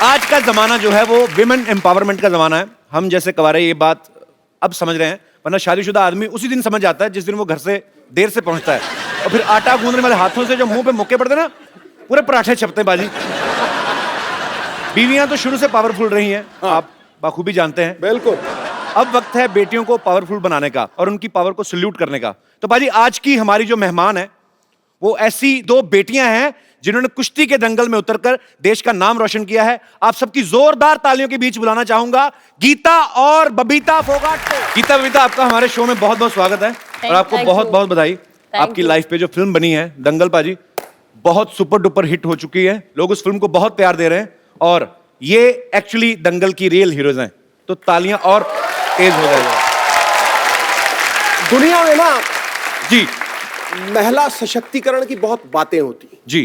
आज का जमाना जो है वो विमेन एम्पावरमेंट का जमाना है। हम जैसे कवारे ये बात अब समझ रहे हैं, वरना शादीशुदा आदमी उसी दिन समझ जाता है जिस दिन वो घर से देर से पहुंचता है, और फिर आटा गूंदने वाले हाथों से जो मुंह पे मुक्के पड़ते ना, पूरे पराठे छपते बाजी। बीवियां तो शुरू से पावरफुल रही हैं, आप बाखूबी जानते हैं। बिल्कुल। अब वक्त है बेटियों को पावरफुल बनाने का और उनकी पावर को सल्यूट करने का। तो बाजी आज की हमारी जो मेहमान है वो ऐसी दो बेटियां हैं जिन्होंने कुश्ती के दंगल में उतरकर देश का नाम रोशन किया है। आप सबकी जोरदार तालियों के बीच बुलाना चाहूंगा गीता और बबीता फोगाट को। गीता, बबीता, आपका हमारे शो में बहुत बहुत स्वागत है और आपको बहुत बहुत बधाई। आपकी लाइफ पे जो फिल्म बनी है दंगल पाजी, बहुत सुपर डुपर हिट हो चुकी है। लोग उस फिल्म को बहुत प्यार दे रहे हैं और ये एक्चुअली दंगल की रियल हीरोज हैं, तो तालियां और तेज हो जाएगा। दुनिया में ना जी महिला सशक्तिकरण की बहुत बातें होती हैं जी,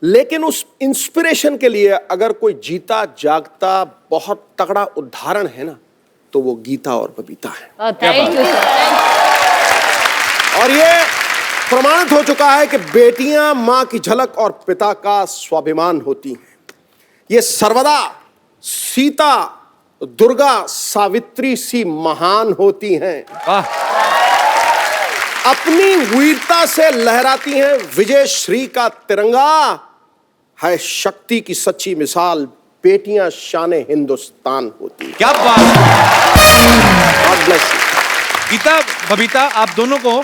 लेकिन उस इंस्पिरेशन के लिए अगर कोई जीता जागता बहुत तगड़ा उदाहरण है ना, तो वो गीता और बबीता है। Thank you sir. और ये प्रमाणित हो चुका है कि बेटियां मां की झलक और पिता का स्वाभिमान होती हैं। ये सर्वदा सीता, दुर्गा, सावित्री सी महान होती हैं। अपनी वीरता से लहराती हैं विजय श्री का तिरंगा। है शक्ति की सच्ची मिसाल बेटियां शाने हिंदुस्तान होती हैं। क्या बात है। God bless you। Gita, Babita, आप दोनों को,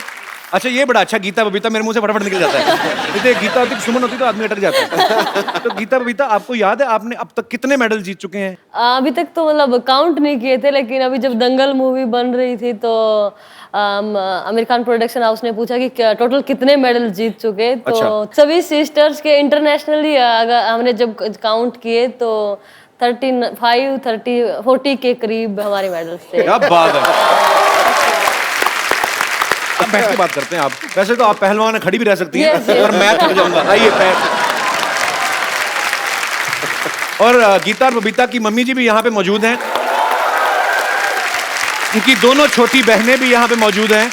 अच्छा ये बड़ा अच्छा, गीता बबीता मेरे मुंह से फटाफट निकल जाता है। जैसे गीता होती सुमन होती तो आदमी अटक जाता है। तो गीता बबीता, आपको याद है आपने अब तक कितने मेडल जीत चुके हैं? अभी तक तो मतलब काउंट नहीं किए थे, लेकिन अभी जब दंगल मूवी बन रही थी तो आमिर खान प्रोडक्शन हाउस ने पूछा कि टोटल कितने मेडल जीत चुके। तो अच्छा। सभी सिस्टर्स के इंटरनेशनली अगर हमने जब काउंट किए तो 35, 30, 40 के करीब हमारे मेडल्स थे। क्या बात है। अब बैठ के बात करते हैं। आप वैसे तो आप पहलवान खड़ी भी रह सकती हैं, yes। और मैं थक जाऊंगा। आइए पैर। और गीता और बबीता की मम्मी जी भी यहाँ पे मौजूद हैं। उनकी दोनों छोटी बहनें भी यहाँ पे मौजूद हैं।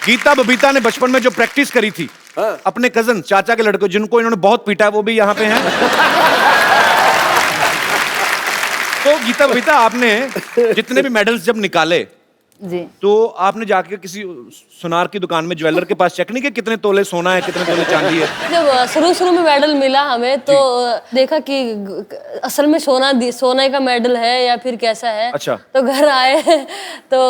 गीता बबीता ने बचपन में जो प्रैक्टिस करी थी अपने कजन चाचा के लड़कों जिनको इन्होंने बहुत पीटा, वो भी यहाँ पे हैं। तो गीता बबीता, आपने जितने भी मेडल्स जब निकाले जी, तो आपने जाके किसी सुनार की दुकान में ज्वेलर के पास चेक नहीं किया कितने तोले सोना है, कितने तोले चांदी है? जब शुरू में मेडल मिला हमें तो देखा कि असल में सोने का मेडल है या फिर कैसा है। अच्छा। तो घर आए तो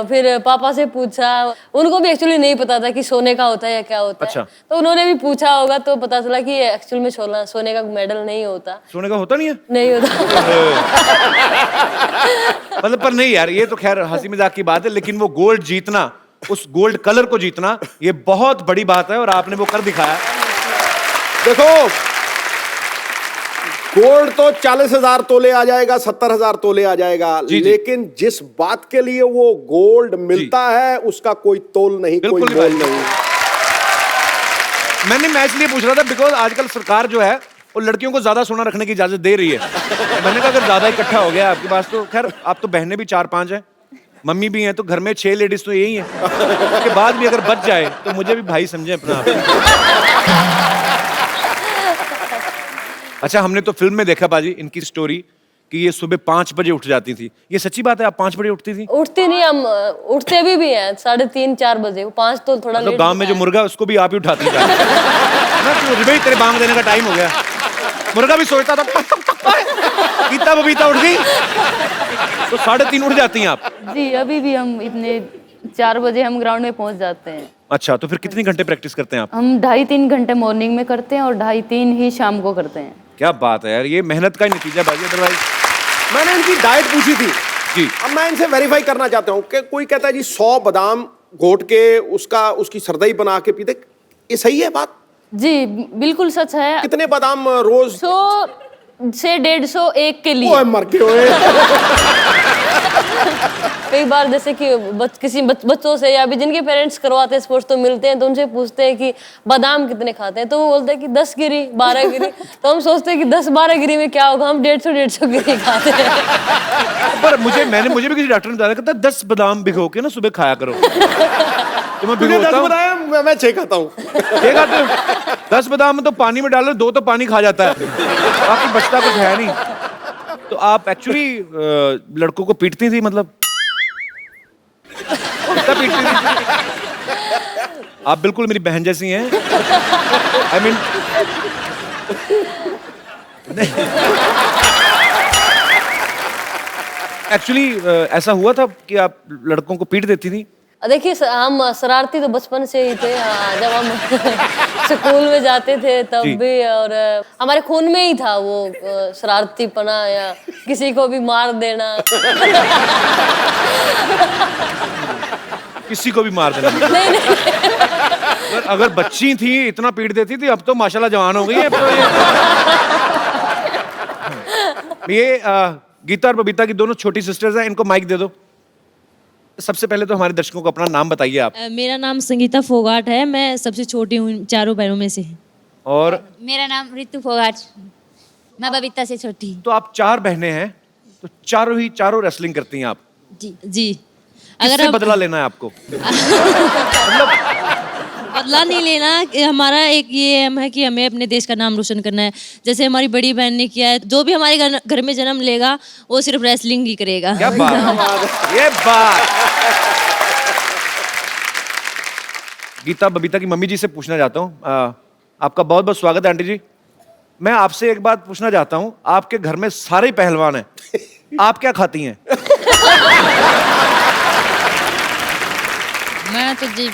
फिर पापा से पूछा। उनको भी एक्चुअली नहीं पता था कि सोने का होता है या क्या होता अच्छा। है। तो उन्होंने भी पूछा होगा तो पता चला कि एक्चुअल में सोने का मेडल नहीं होता। सोने का होता नहीं है? नहीं होता। मतलब पर नहीं यार, ये तो खैर हंसी मजाक की बात है, लेकिन वो गोल्ड जीतना, उस गोल्ड कलर को जीतना, ये बहुत बड़ी बात है और आपने वो कर दिखाया। देखो, गोल्ड तो 40,000 तोले आ जाएगा, 70,000 तोले आ जाएगा, लेकिन जिस बात के लिए वो गोल्ड मिलता है उसका कोई तोल नहीं, कोई मोल नहीं। मैं इसलिए पूछ रहा था बिकॉज आजकल सरकार जो है वो लड़कियों को ज्यादा सोना रखने की इजाजत दे रही है। मैंने कहा अगर ज्यादा इकट्ठा हो गया आपके पास तो खैर, आप तो बहनें भी 4-5 हैं, मम्मी भी हैं, तो घर में 6 लेडीज तो यही हैं। उसके बाद भी अगर बच जाए तो मुझे भी भाई समझे अपना आप। अच्छा, हमने तो फिल्म में देखा बाजी इनकी स्टोरी कि ये सुबह 5 बजे उठ जाती थी। ये सच्ची बात है? आप 5 बजे उठती थी? उठती नहीं, हम उठते भी हैं 3:30-4 बजे। 5 तो थोड़ा लेट। गांव में जो मुर्गा उसको भी आप ही उठाती थी ना, कि तेरे बांग देने का टाइम हो गया। मुर्गा भी सोचता था। गीता बबीता उठ गई तो 3:30 उठ जाती हैं आप? जी, अभी भी हम इतने 4 बजे हम ग्राउंड में पहुंच जाते हैं। अच्छा, तो फिर कितने घंटे प्रैक्टिस करते हैं आप? हम 2.5-3 घंटे मॉर्निंग में करते हैं और 2.5-3 ही शाम को करते हैं। क्या बात है यार, ये मेहनत का ही नतीजा बाजी। अदरवाइज मैंने इनकी डाइट पूछी थी जी। अब मैं इनसे वेरीफाई करना चाहता हूँ कि कोई कहता है जी 100 बादाम घोट के उसकी सरदई बना के पीते, ये सही है बात? जी, बिल्कुल सच है। कितने बादाम रोज? 100 से 150 एक के लिए। मर के हुए। कई बार जैसे कि किसी बच्चों से या भी जिनके पेरेंट्स करवाते हैं स्पोर्ट्स तो मिलते हैं, तो उनसे पूछते हैं कि बादाम कितने खाते हैं, तो वो बोलते हैं कि 10 गिरी 12 गिरी। तो हम सोचते हैं कि 10-12 गिरी में क्या होगा, हम 150 गिरी खाते हैं। पर मुझे भी किसी डॉक्टर ने बताया, कहता 10 बादाम भिगो के ना सुबह खाया करो। तो मैं तुझे भिगोता 10 हूँ। बताया, मैं 6 खाता हूँ। ये खाते हो? 10 बादाम तो पानी में डालो, 2 तो पानी खा जाता है, बाकी बचता कुछ है नहीं। तो आप एक्चुअली लड़कों को पीटती थी, मतलब कितना पीटती थी? आप बिल्कुल मेरी बहन जैसी हैं। आई मीन एक्चुअली ऐसा हुआ था कि आप लड़कों को पीट देती थी? देखिए हम शरारती तो बचपन से ही थे। जब हम स्कूल में जाते थे तब जी। भी, और हमारे खून में ही था वो शरारतीपना या किसी को भी मार देना। किसी को भी मार देना? नहीं नहीं, अगर बच्ची थी इतना पीट देती थी, अब तो माशाल्लाह जवान हो गई है। अब तो ये गीता और बबीता की दोनों छोटी सिस्टर्स हैं, इनको माइक दे दो। सबसे पहले तो हमारे दर्शकों को अपना नाम बताइए आप। मेरा नाम संगीता फोगाट है, मैं सबसे छोटी हूँ चारों बहनों में से। और मेरा नाम रितु फोगाट, मैं बबीता से छोटी हूँ। तो आप 4 बहनें हैं, तो चारों रेसलिंग करती हैं आप। जी किससे बदला लेना है आपको? बदला नहीं लेना, कि हमारा एक ये एम है कि हमें अपने देश का नाम रोशन करना है। जैसे हमारी बड़ी बहन ने किया है, जो भी हमारे घर में जन्म लेगा वो सिर्फ रेसलिंग ही करेगा। क्या बात है, ये बात। गीता बबीता की मम्मी जी से पूछना चाहता हूँ, आपका बहुत बहुत स्वागत है आंटी जी। मैं आपसे एक बात पूछना चाहता हूँ, आपके घर में सारे ही पहलवान हैं, आप क्या खाती हैं? मैं तो जी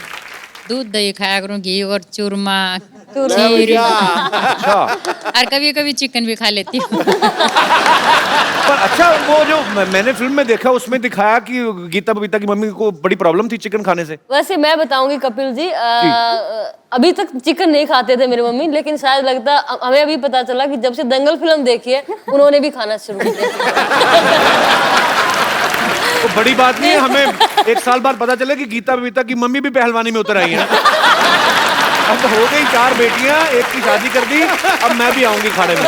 दूध दही खाया करूँ, घी और चूरमा, ले खीर, भैया। अच्छा, और कभी कभी चिकन भी खा लेती हूँ। पर अच्छा वो जो मैंने फिल्म में देखा उसमें दिखाया कि गीता बबीता की मम्मी को बड़ी प्रॉब्लम थी चिकन खाने से। वैसे मैं बताऊंगी कपिल जी, अभी तक चिकन नहीं खाते थे मेरी मम्मी, लेकिन शायद लगता हमें अभी पता चला कि जब से दंगल फिल्म देखी है उन्होंने भी खाना शुरू किया। तो बड़ी बात नहीं है, हमें 1 साल बाद पता चला कि गीता बबीता की मम्मी भी पहलवानी में उतर आई हैं। अब तो हो गई 4 बेटियां, एक की शादी कर दी, अब मैं भी आऊंगी खाने में।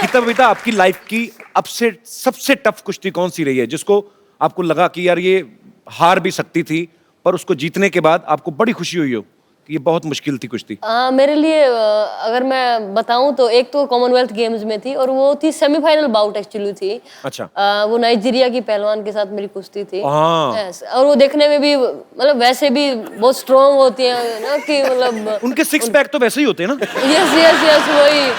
गीता बबीता, आपकी लाइफ की अब से सबसे टफ कुश्ती कौन सी रही है, जिसको आपको लगा कि यार ये हार भी सकती थी, पर उसको जीतने के बाद आपको बड़ी खुशी हुई हो कि ये बहुत मुश्किल थी कुश्ती? मेरे लिए अगर मैं बताऊं तो एक तो कॉमनवेल्थ गेम्स में थी, और वो थी सेमीफाइनल बाउट एक्चुअली थी। अच्छा। वो नाइजीरिया की पहलवान के साथ मेरी कुश्ती थी। हाँ। Yes, और वो देखने में भी मतलब वैसे भी बहुत स्ट्रॉन्ग होती है ना, कि मतलब उनके 6 पैक तो वैसे ही होते हैं ना? यस यस यस वही।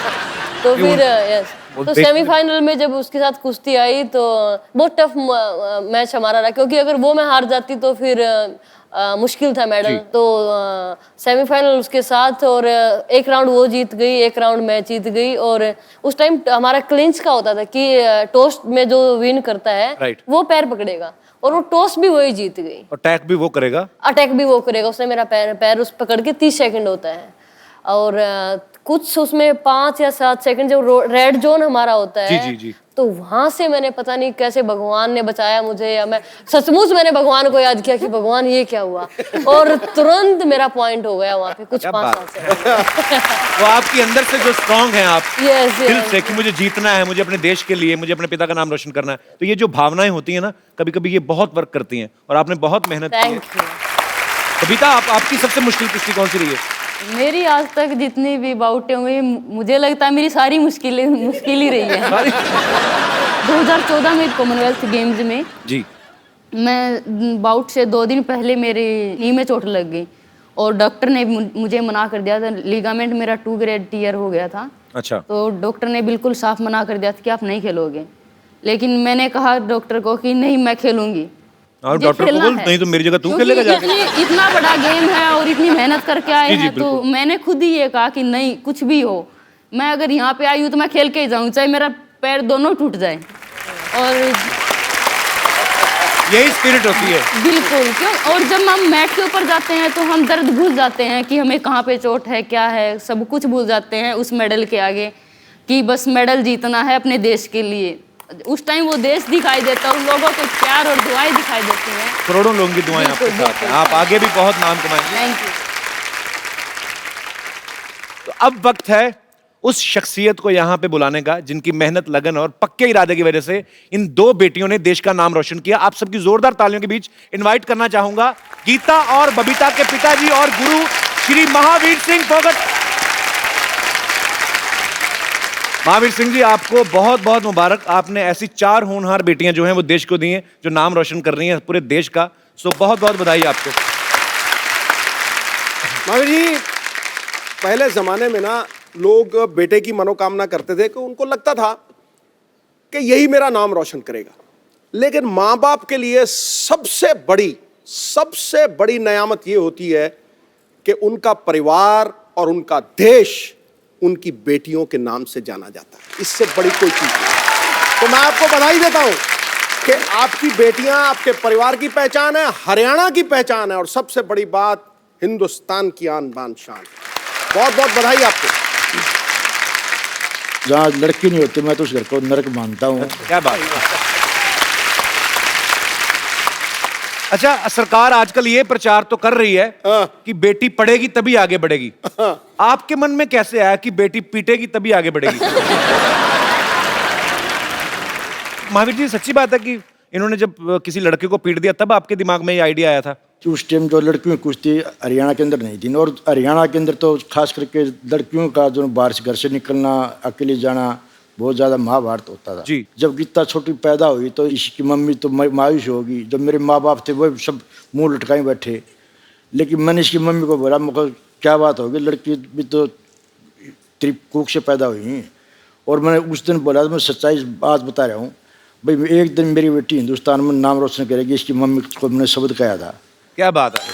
तो फिर यस, वो तो देख- सेमीफाइनल में जब उसके साथ कुश्ती आई तो बहुत टफ मैच हमारा रहा, क्योंकि अगर वो मैं हार जाती तो फिर मुश्किल था मेडल। तो सेमीफाइनल उसके साथ, और एक राउंड वो जीत गई, एक राउंड मैं जीत गई। और उस टाइम हमारा क्लिंच का होता था कि टॉस में जो विन करता है Right. वो पैर पकड़ेगा, और वो टॉस भी वही जीत गई, अटैक भी वो करेगा। अटैक भी वो करेगा। उसने मेरा पैर उस पकड़ के 30 सेकंड होता है, और कुछ उसमें 5 या 7 सेकंड जो रेड जोन हमारा होता है। जी, जी, जी। तो वहां से मैंने पता नहीं कैसे भगवान ने बचाया मुझे, या मैं सचमुच मैंने भगवान को याद किया कि भगवान ये क्या हुआ, और तुरंत मेरा पॉइंट हो गया वहां पे कुछ क्या 5-7 सेकंड। वो आपकी अंदर से जो स्ट्रांग हैं आप, यस दिल यस से कि मुझे जीतना है, मुझे अपने देश के लिए, मुझे अपने पिता का नाम रोशन करना है, तो ये जो भावनाएं होती हैं ना, कभी कभी ये बहुत वर्क करती हैं, और आपने बहुत मेहनत की है। Thank you. कविता, आपकी सबसे मुश्किल कुश्ती कौन सी रही है? मेरी आज तक जितनी भी बाउटें हुई, मुझे लगता है मेरी सारी मुश्किल ही रही है। 2014 में कॉमनवेल्थ गेम्स में जी। मैं बाउट से 2 दिन पहले मेरी नी में चोट लग गई, और डॉक्टर ने मुझे मना कर दिया था। लिगामेंट मेरा 2 ग्रेड टीयर हो गया था। अच्छा। तो डॉक्टर ने बिल्कुल साफ मना कर दिया था कि आप नहीं खेलोगे, लेकिन मैंने कहा डॉक्टर को कि नहीं, मैं खेलूंगी। और मुझे डॉक्टर को खेलना बोल, है। नहीं तो मेरी जगह तू क्योंकि खेलेगा जाके। इतना बड़ा गेम है और इतनी मेहनत करके आए जी, जी, हैं, तो बिल्कुल। मैंने खुद ही ये कहा कि नहीं, कुछ भी हो, मैं अगर यहाँ पे आई हूँ तो मैं खेल के ही जाऊँ, चाहे मेरा पैर दोनों टूट जाए। और यही स्पिरिट होती है। बिल्कुल, क्यों, और जब हम मैट के ऊपर जाते हैं तो हम दर्द भूल जाते हैं कि हमें कहाँ पे चोट है, क्या है, सब कुछ भूल जाते हैं उस मेडल के आगे, कि बस मेडल जीतना है अपने देश के लिए। उस टाइम वो देश दिखाई देता है, उन लोगों के प्यार और दुआएं दिखाई देती हैं। करोड़ों लोगों की दुआएं आपके बिल्कुल, साथ हैं, आप आगे भी बहुत नाम कमाएंगे। Thank you. तो अब वक्त है उस शख्सियत को यहाँ पे बुलाने का जिनकी मेहनत, लगन और पक्के इरादे की वजह से इन दो बेटियों ने देश का नाम रोशन किया। आप सबकी जोरदार तालियों के बीच इनवाइट करना चाहूंगा गीता और बबीता के पिताजी और गुरु श्री महावीर सिंह फोगट। महावीर सिंह जी, आपको बहुत बहुत मुबारक। आपने ऐसी 4 होनहार बेटियां जो हैं वो देश को दी हैं, जो नाम रोशन कर रही हैं पूरे देश का। सो बहुत बहुत बधाई आपको। महावीर जी, पहले जमाने में ना लोग बेटे की मनोकामना करते थे कि उनको लगता था कि यही मेरा नाम रोशन करेगा, लेकिन माँ बाप के लिए सबसे बड़ी नेयामत ये होती है कि उनका परिवार और उनका देश उनकी बेटियों के नाम से जाना जाता है। इससे बड़ी कोई चीज नहीं। तो मैं आपको बधाई देता हूं कि आपकी बेटियां आपके परिवार की पहचान है, हरियाणा की पहचान है, और सबसे बड़ी बात, हिंदुस्तान की आन बान शान। बहुत बहुत बधाई आपको। जहाँ लड़की नहीं होती मैं तो उस घर को नरक मानता हूँ। क्या बात है। अच्छा, सरकार आजकल ये प्रचार तो कर रही है कि बेटी पढ़ेगी तभी आगे बढ़ेगी। आपके मन में कैसे आया कि बेटी पीटेगी तभी आगे बढ़ेगी? महावीर जी, सच्ची बात है कि इन्होंने जब किसी लड़के को पीट दिया तब आपके दिमाग में ये आइडिया आया था? कि उस टाइम जो लड़कियों की कुश्ती हरियाणा के अंदर नहीं थी, और हरियाणा के अंदर तो खास करके लड़कियों का जो बाहर से घर से निकलना, अकेले जाना बहुत ज़्यादा महाभारत होता था जी। जब गीता छोटी पैदा हुई तो इसकी मम्मी तो मायूस होगी। जब मेरे माँ बाप थे वो सब मुंह लटकाए बैठे, लेकिन मैंने इसकी मम्मी को बोला, मुझे क्या बात होगी, लड़की भी तो त्रिकूक से पैदा हुई हैं। और मैंने उस दिन बोला, मैं सच्चाई बात बता रहा हूँ भाई, एक दिन मेरी बेटी हिंदुस्तान में नाम रोशन करेगी, इसकी मम्मी को मैंने शब्द कहा था। क्या बात है।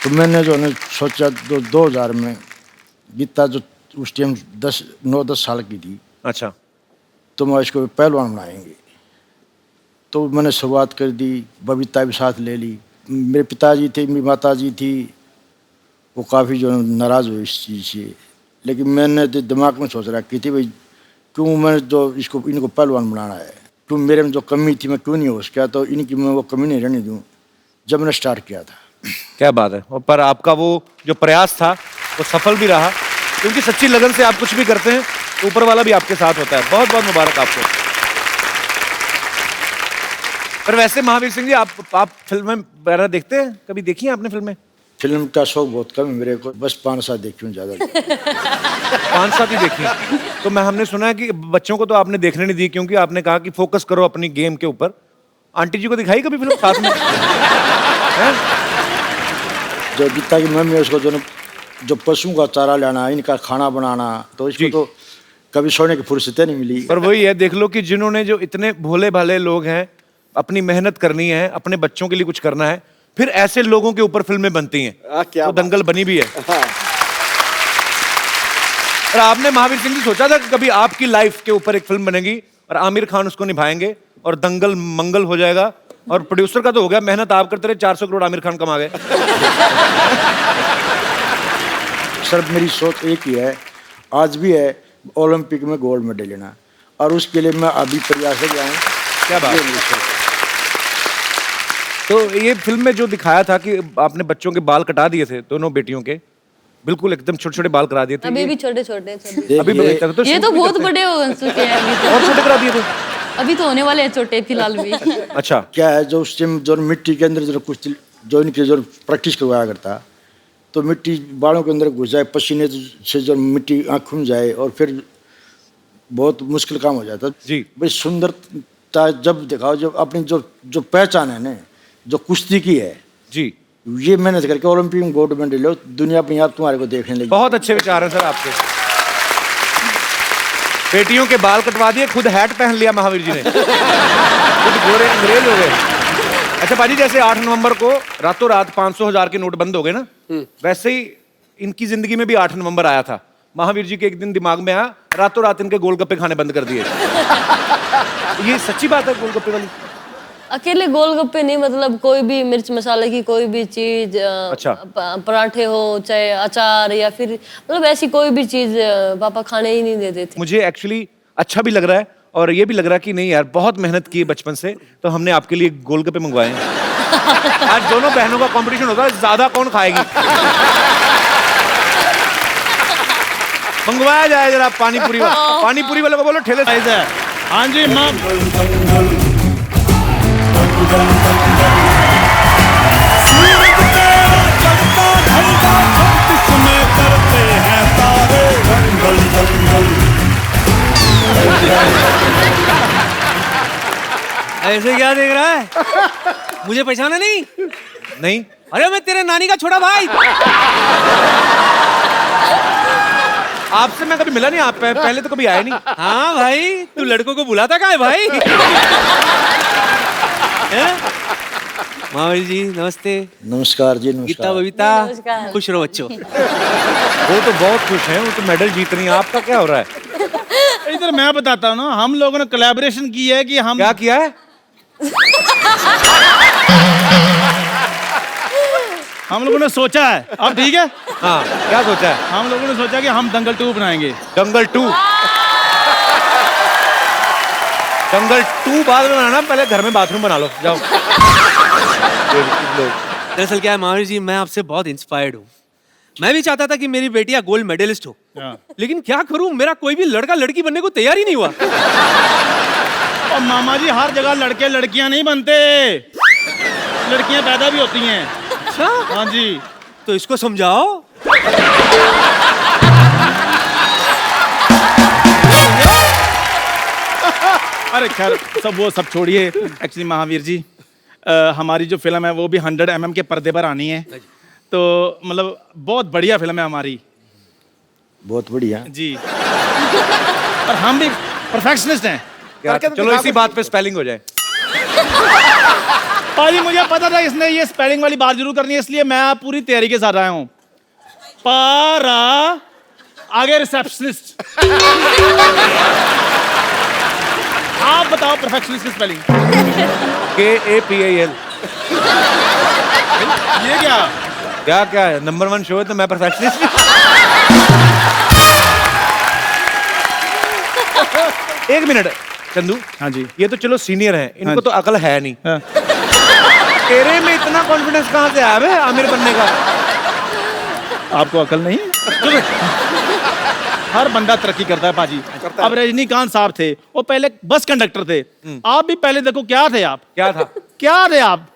तो मैंने जो है सोचा 2000 में गीता जो उस टाइम 9-10 साल की थी, अच्छा, तो मैं इसको पहलवान बनाएंगे। तो मैंने शुरुआत कर दी, बबीता भी साथ ले ली। मेरे पिताजी थे, मेरी माताजी थी, वो काफ़ी जो नाराज़ हुए इस चीज़ से, लेकिन मैंने तो दिमाग में सोच रखी थी भाई क्यों मैंने जो इनको पहलवान बनाना है, क्यों मेरे में जो कमी थी मैं क्यों नहीं हो सका, तो इनकी मैं वो कमी नहीं रहने दूँ जब मैंने स्टार्ट किया था। क्या बात है। और पर आपका वो जो प्रयास था वो सफल भी रहा, क्योंकि सच्ची लगन से आप कुछ भी करते हैं तो ऊपर वाला भी आपके साथ होता है। बहुत बहुत मुबारक आपको। पर वैसे महावीर सिंह जी, आप फिल्में वगैरह देखते हैं? कभी देखी है आपने फिल्में? फिल्म का शौक बहुत कम है मेरे को, बस 5-7 देखी हूँ ज़्यादा। 5-7 ही देखी। तो हमने सुना है कि बच्चों को तो आपने देखने नहीं दी, क्योंकि आपने कहा कि फोकस करो अपनी गेम के ऊपर। आंटी जी को दिखाई कभी फिल्म साथ में? जो गीता की मम्मी है उसको जो पशुओं का चारा लाना, इनका खाना बनाना, तो इसको तो कभी सोने की फुर्सतें नहीं मिली। पर वही है, देख लो कि जिन्होंने, जो इतने भोले भाले लोग हैं, अपनी मेहनत करनी है, अपने बच्चों के लिए कुछ करना है, फिर ऐसे लोगों के ऊपर फिल्में बनती हैं। क्या तो दंगल बनी भी है। और आपने महावीर सिंह जी सोचा था कि कभी आपकी लाइफ के ऊपर एक फिल्म बनेगी और आमिर खान उसको निभाएंगे और दंगल मंगल हो जाएगा? और प्रोड्यूसर का तो हो गया, मेहनत आप करते रहे, 400 करोड़ आमिर खान कमा गए। सर मेरी सोच एक ही है, आज भी है, ओलंपिक में गोल्ड मेडल लेना, और उसके लिए मैं अभी प्रयास कर रहा हूँ। क्या बात है। तो ये फिल्म में जो दिखाया था कि आपने बच्चों के बाल कटा दिए थे, दोनों बेटियों के बिल्कुल एकदम छोटे छोटे बाल करा दिए थे। अभी भी छोटे छोटे अभी भी देखता था तो ये तो बहुत बड़े हो चुके हैं अभी तो। और छोटे करा दिए थे? अभी तो होने वाले हैं छोटे फिलहाल भी। अच्छा, क्या है, जो उस टाइम जो मिट्टी के अंदर जो कुछ जो इनके जो प्रैक्टिस करवाया करता, तो मिट्टी बालों के अंदर घुस जाए, पसीने से जो मिट्टी आँखों में जाए, और फिर बहुत मुश्किल काम हो जाता जी। भाई सुंदरता जब दिखाओ, जब अपनी जो पहचान है ना, जो कुश्ती की है जी, ये मेहनत करके ओलंपिक में गोल्ड मेडल लो, दुनिया अपने आप तुम्हारे को देखने लगी। बहुत अच्छे विचार हैं सर आपके। बेटियों के बाल कटवा दिए, खुद हैट पहन लिया महावीर जी ने, खुद गोरे अंग्रेज हो गए। अच्छा पाजी, जैसे 8 नवंबर को रातों रात 500,000 के नोट बंद हो गए ना, वैसे ही इनकी जिंदगी में भी 8 नवंबर आया था। महावीर जी के एक दिन दिमाग में आया, रातों रात इनके गोलगप्पे खाने बंद कर दिए। ये सच्ची बात है गोलगप्पे वाली? अकेले गोलगप्पे नहीं, मतलब कोई भी मिर्च मसाले की कोई भी चीज, अच्छा। पराठे हो चाहे अचार, या फिर मतलब ऐसी कोई भी चीज पापा खाने ही नहीं देते थे। मुझे एक्चुअली अच्छा भी लग रहा है और ये भी लग रहा है कि नहीं यार, बहुत मेहनत की है बचपन से, तो हमने आपके लिए गोलगप्पे मंगवाए हैं। आज दोनों बहनों का कंपटीशन होगा, ज्यादा कौन खाएगी। मंगवाया जाए जरा पानी पूरी वाले को बोलो ठेले से। हाँ जी माँ। ऐसे क्या देख रहा है? मुझे पहचाना नहीं? अरे मैं तेरे नानी का छोटा भाई। आपसे मैं कभी मिला नहीं, आप पहले तो कभी आए नहीं। हाँ भाई, तू लड़कों को बुलाता कहाँ है भाई? मावली जी नमस्ते। नमस्कार जी, गीता नमस्कार। बबीता, नमस्कार। खुश रहो बच्चों। वो तो बहुत खुश हैं, वो तो मेडल जीत रही हैं। आपका क्या हो रहा है? इधर मैं बताता हूँ ना, हम लोगों ने कोलैबोरेशन की है कि हम क्या किया है? हम लोगों ने सोचा है, अब ठीक है। हाँ, क्या सोचा है? हम लोगों ने सोचा कि हम दंगल 2 बनाएंगे। दंगल 2 बाद में बनाना, पहले घर में बाथरूम बना लो, जाओ। दरअसल क्या है मावली जी, मैं आपसे बहुत इंस्पायर्ड हूँ। मैं भी चाहता था कि मेरी बेटियां गोल्ड मेडलिस्ट हो, लेकिन क्या करूं, मेरा कोई भी लड़का लड़की बनने को तैयार ही नहीं हुआ। और मामा जी हर जगह लड़के लड़कियां नहीं बनते, लड़कियां पैदा भी होती हैं। अच्छा? हाँ जी। तो इसको समझाओ। अरे खैर सब छोड़िए। एक्चुअली महावीर जी, हमारी जो फिल्म है वो भी 100 mm के पर्दे पर आनी है, तो मतलब बहुत बढ़िया फिल्म है हमारी। बहुत बढ़िया जी। और हम भी परफेक्शनिस्ट हैं। चलो इसी बात पे स्पेलिंग हो जाए। पाजी मुझे पता था इसने ये स्पेलिंग वाली बात जरूर करनी है, इसलिए मैं पूरी तैयारी के साथ आया हूँ। पारा आगे रिसेप्शनिस्ट। आप बताओ परफेक्शनिस्ट की स्पेलिंग। KAPIL। ये क्या क्या है? नंबर 1 शो है तो मैं परफेक्शनिस्ट। एक मिनट चंदू। हाँ जी। ये तो चलो सीनियर हैं, इनको हाँ तो अकल है नहीं। हाँ। तेरे में इतना कॉन्फिडेंस कहाँ से आया बे आमिर बनने का? आपको अकल नहीं है? हर बंदा तरक्की करता है पाजी। अब रजनीकांत साहब थे, वो पहले बस कंडक्टर थे। आप भी पहले देखो क्या थे आप? क्या था? क्या थे आप?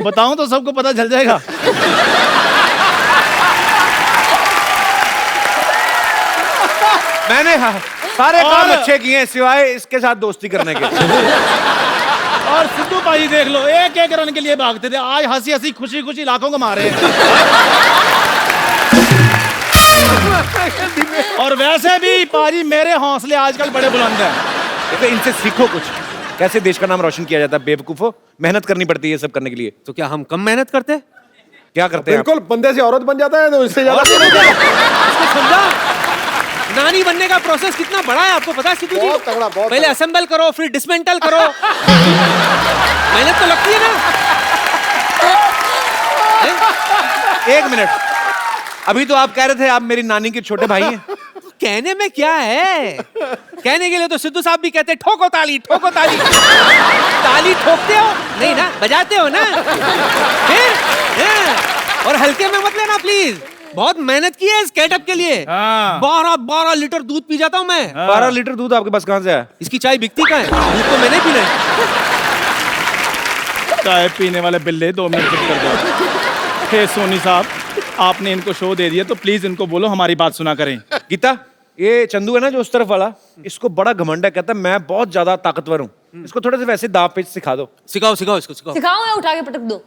बताऊं तो सबको पता चल जाएगा। मैंने सारे काम अच्छे किए हैं सिवाय इसके साथ दोस्ती करने के। और सिद्धू पाजी देख लो, एक एक रन के लिए भागते थे, आज हंसी हंसी खुशी खुशी लाखों को मारे हैं। और वैसे भी पाजी मेरे हौसले आजकल बड़े बुलंद हैं। देखो इनसे सीखो कुछ, कैसे देश का नाम रोशन किया जाता है। बेवकूफो, मेहनत करनी पड़ती है सब करने के लिए। तो क्या हम कम मेहनत करते हैं? क्या करते हैं आप? बिल्कुल, बंदे से औरत बन जाता है तो इससे ज्यादा इसको समझा? नानी बनने का प्रोसेस कितना बड़ा है आपको पता है सिद्धू जी? बहुत तगड़ा, बहुत पहले तगड़ा। असेंबल करो, फिर डिसमेंटल करो। मेहनत तो लगती है ना। एक मिनट, अभी तो आप कह रहे थे आप मेरी नानी के छोटे भाई हैं। कहने में क्या है? कहने के लिए तो सिद्धू साहब भी कहते हैं ठोको ताली, ठोको ताली। ताली ठोकते हो नहीं ना, बजाते हो ना। फिर और हल्के में मत लेना प्लीज, बहुत मेहनत की है इस गेटअप के लिए। 12 लीटर दूध पी जाता हूँ मैं। 12 लीटर दूध आपके पास कहाँ से आया? इसकी चाय बिकती कहाँ है? दूध तो मैंने पीना है। चाय पीने वाले बिल्ले 2 मिनट चुप कर दो। हे सोनी साहब, आपने इनको शो दे दिया तो प्लीज इनको बोलो हमारी बात सुना करें। गीता, ये चंदू है ना जो उस तरफ वाला, इसको बड़ा घमंड है, कहता है मैं बहुत ज्यादा ताकतवर हूँ। इसको थोड़े से वैसे दाव पेच सिखा दो। सिखाओ सिखाओ इसको सिखाओ। सिखाऊं या उठा के पटक दो?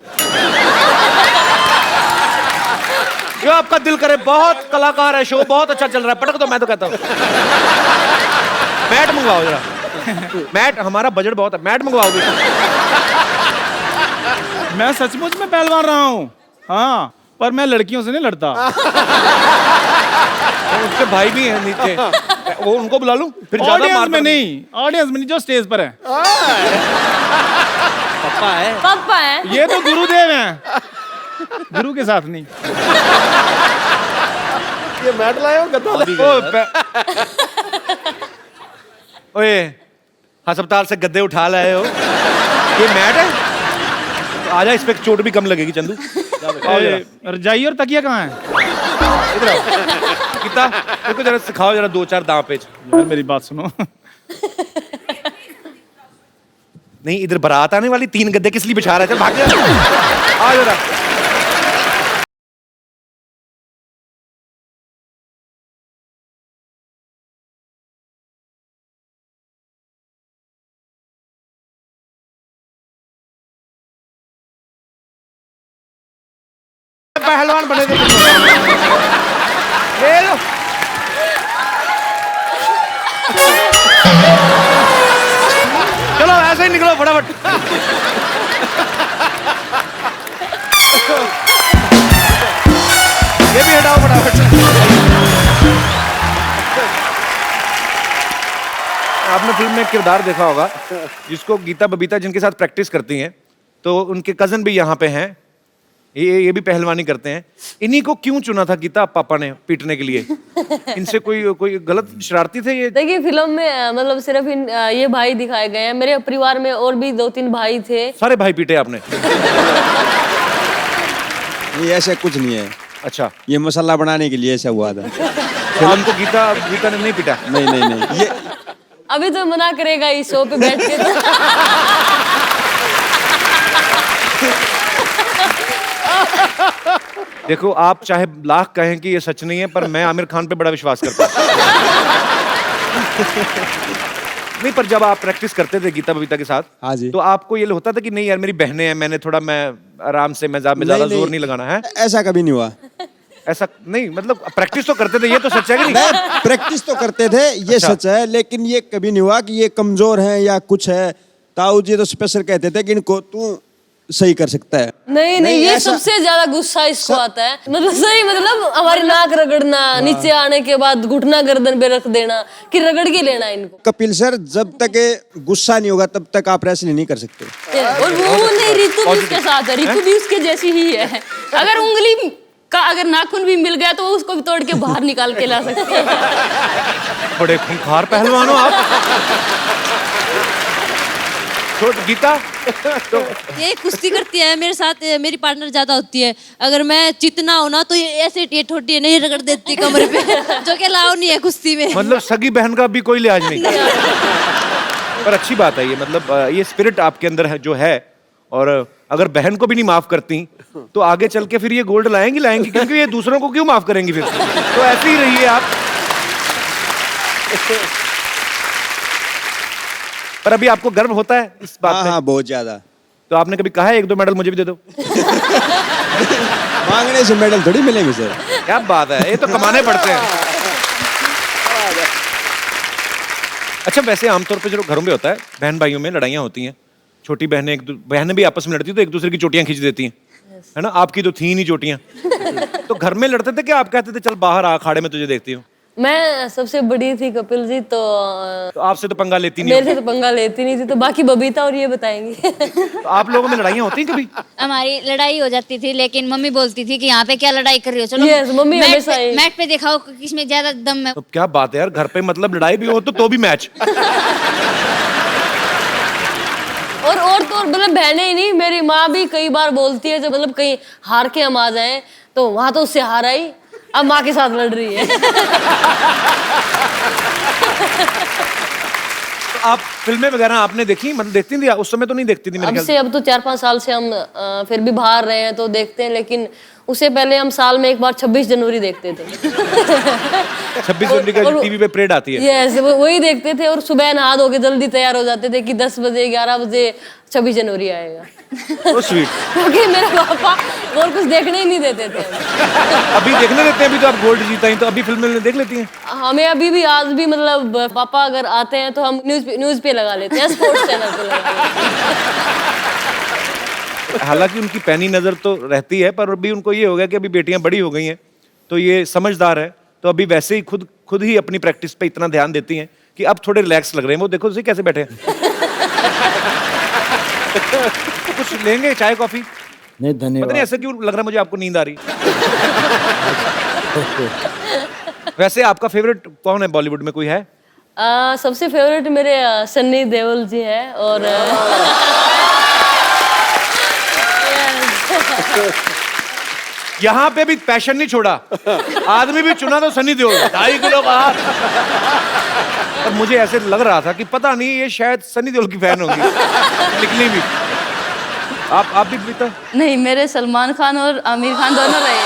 जो आपका दिल करे, बहुत कलाकार है, शो बहुत अच्छा चल रहा है, पटक दो मैं तो कहता हूँ। मैट मंगवाओ जरा। मैट, हमारा बजट बहुत है, मैट मंगवाओगे? मैं सचमुच में पहलवान रहा हूँ, हाँ, पर मैं लड़कियों से नहीं लड़ता। उसके भाई भी हैं नीचे, वो उनको बुला लूं फिर ज्यादा ऑडियंस मार में नहीं, ऑडियंस में नहीं, जो स्टेज पर है। पप्पा है। पापा है। ये तो गुरुदेव हैं, गुरु के साथ नहीं। ये मैट लाए हो गद्दा? ओए, अस्पताल से गद्दे उठा लाए हो, ये मैट है? तो आजा, इस पे चोट भी कम लगेगी चंदू। रजाई और तकिया कहाँ है? इधर आओ गीता, मेरे को जरा सिखाओ जरा 2-4 दांव पेच। यार मेरी बात सुनो। नहीं, इधर बारात आने वाली, 3 गद्दे किस लिए बिछा रहा है? चल भाग जा, आ जरा। पहलवान बने थे। ले लो। चलो ऐसे ही निकलो फटाफट। ये भी हटाओ फटाफट। आपने फिल्म में एक किरदार देखा होगा जिसको गीता बबीता जिनके साथ प्रैक्टिस करती हैं, तो उनके कजन भी यहाँ पे हैं, ये भी पहलवानी करते हैं। इन्हीं को क्यों चुना था गीता पापा ने पीटने के लिए? इनसे कोई गलत शरारती थे ये? देखिए फिल्म में मतलब सिर्फ ये भाई दिखाए गए हैं। मेरे परिवार में और भी 2-3 भाई थे। सारे भाई पीटे आपने? ये ऐसा कुछ नहीं है। अच्छा, ये मसाला बनाने के लिए ऐसा हुआ था। तो आपको गीता ने नहीं पीटा? नहीं नहीं नहीं, ये अभी तो मना करेगा इस शो पे बैठ के। देखो, आप चाहे लाख कहें कि ये सच नहीं है, पर मैं आमिर खान पे बड़ा विश्वास करता हूँ। नहीं, पर जब आप प्रैक्टिस करते थे गीता बबीता के साथ, हाँ जी, तो आपको ये होता था कि नहीं यार मेरी बहनें हैं, मैं आराम से, मैं ज्यादा जोर नहीं लगाना है? ऐसा कभी नहीं हुआ। ऐसा नहीं, मतलब प्रैक्टिस तो करते थे, ये तो सच है कि नहीं? मैं प्रैक्टिस तो करते थे, ये अच्छा। सच है, लेकिन ये कभी नहीं हुआ कि ये कमजोर हैं या कुछ है। ताऊ जी तो स्पेशल कहते थे कि इनको तू सही कर सकता है। नहीं, ये ऐसा- सबसे ज्यादा गुस्सा इसको आता है। मतलब सही, मतलब हमारी नाक रगड़ना, नीचे आने के बाद घुटना गर्दन पे रख देना कि रगड़ के लेना इनको। कपिल सर, जब तक गुस्सा नहीं होगा तब तक आप रेसलिंग नहीं कर सकते। और वो नहीं, रितु भी उसके साथ है, रितु भी उसके जैसी ही है। अगर उंगली का अगर नाखून भी मिल गया तो वो उसको भी तोड़ के बाहर निकाल के ला सकते हैं। बड़े खूंखार पहलवान हो आप। तो गीता तो ये कुश्ती करती है मेरे साथ, मेरी पार्टनर ज्यादा होती है। अगर मैं चितना हो ना तो ये ऐसे ये ठोटी नहीं रगड़ देती कमरे पे, जो कि अलाउ नहीं है कुश्ती में। मतलब सगी बहन का भी कोई लिहाज नहीं। पर अच्छी बात है ये, मतलब ये स्पिरिट आपके अंदर है जो है। और अगर बहन को भी नहीं माफ करती तो आगे चल के फिर ये गोल्ड लाएंगी, क्योंकि ये दूसरों को क्यों माफ करेंगी फिर? तो ऐसे ही रहिए आप। पर अभी आपको गर्व होता है इस बात पे? हाँ, बहुत ज्यादा। तो आपने कभी कहा है 1-2 मेडल मुझे भी दे दो? मांगने से मेडल थोड़ी मिलेंगे सर। क्या बात है, ये तो कमाने पड़ते हैं। अच्छा, वैसे आमतौर पे जो घरों में होता है, बहन भाइयों में लड़ाइयाँ होती हैं, छोटी बहनें भी आपस में लड़ती तो एक दूसरे की चोटियां खींच देती हैं, है ना? आपकी तो थी नहीं चोटियां। तो घर में लड़ते थे कि आप कहते थे चल बाहर आ, अखाड़े में तुझे देखती हूँ? मैं सबसे बड़ी थी कपिल जी, तो आपसे तो पंगा लेती नहीं मेरे से तो पंगा लेती नहीं थी, तो बाकी बबीता और ये बताएंगी। तो आप लोगों में लड़ाइयाँ होती हैं कभी? हमारी लड़ाई हो जाती थी, लेकिन मम्मी बोलती थी कि यहाँ पे क्या लड़ाई कर रही हो, चलो Yes, मम्मी हमेशा ही। मैट पे दिखाओ किसमें ज्यादा दम है। तो क्या बात है यार, घर पे मतलब लड़ाई भी हो तो भी मैच। और तो मतलब बहनें ही नहीं, मेरी माँ भी कई बार बोलती है, जब मतलब कहीं हार के हम आ जाएं तो वहां तो उससे हार आई, अब माँ के साथ लड़ रही है। तो आप फिल्में वगैरह आपने देखी, मतलब देखती थी उस समय? तो नहीं देखती थी मेरे ख्याल से। अब तो 4-5 साल से हम फिर भी बाहर रहे हैं तो देखते हैं, लेकिन उससे पहले हम साल में एक बार 26 जनवरी देखते थे। 26 जनवरी का टीवी पे परेड आती है। यस, वही देखते थे, और सुबह नहा धो के जल्दी तैयार हो जाते थे कि 10 बजे 11 बजे 26 जनवरी आएगा। तो स्वीट। क्योंकि मेरे पापा और कुछ देखने ही नहीं देते थे। अभी देखने देते हैं, अभी तो आप गोल्ड जीता ही, तो अभी फिल्में देख लेती हैं? हमें अभी भी आज भी मतलब पापा अगर आते हैं तो हम न्यूज पे लगा लेते हैं, स्पोर्ट्स चैनल पे लगा लेते हैं। हालांकि उनकी पैनी नजर तो रहती है, पर अभी उनको ये हो गया कि अभी बेटियां बड़ी हो गई हैं, तो ये समझदार है, तो अभी वैसे ही खुद ही अपनी प्रैक्टिस पे इतना ध्यान देती हैं कि अब थोड़े रिलैक्स लग रहे हैं। वो देखो उसे कैसे बैठे हैं। कुछ लेंगे, चाय कॉफी? नहीं पता धन्यवाद। नहीं ऐसा क्यों लग रहा है मुझे, आपको नींद आ रही। वैसे आपका फेवरेट कौन है बॉलीवुड में, कोई है? सबसे फेवरेट मेरे सन्नी देओल जी है। और यहाँ पे भी पैशन नहीं छोड़ा, आदमी भी चुना तो सनी देओल, 2.5 किलो बाहर। और मुझे ऐसे लग रहा था कि पता नहीं ये शायद सनी देओल की फैन होगी, निकली भी। आप भी पीता? नहीं, मेरे सलमान खान और आमिर खान दोनों रहे हैं।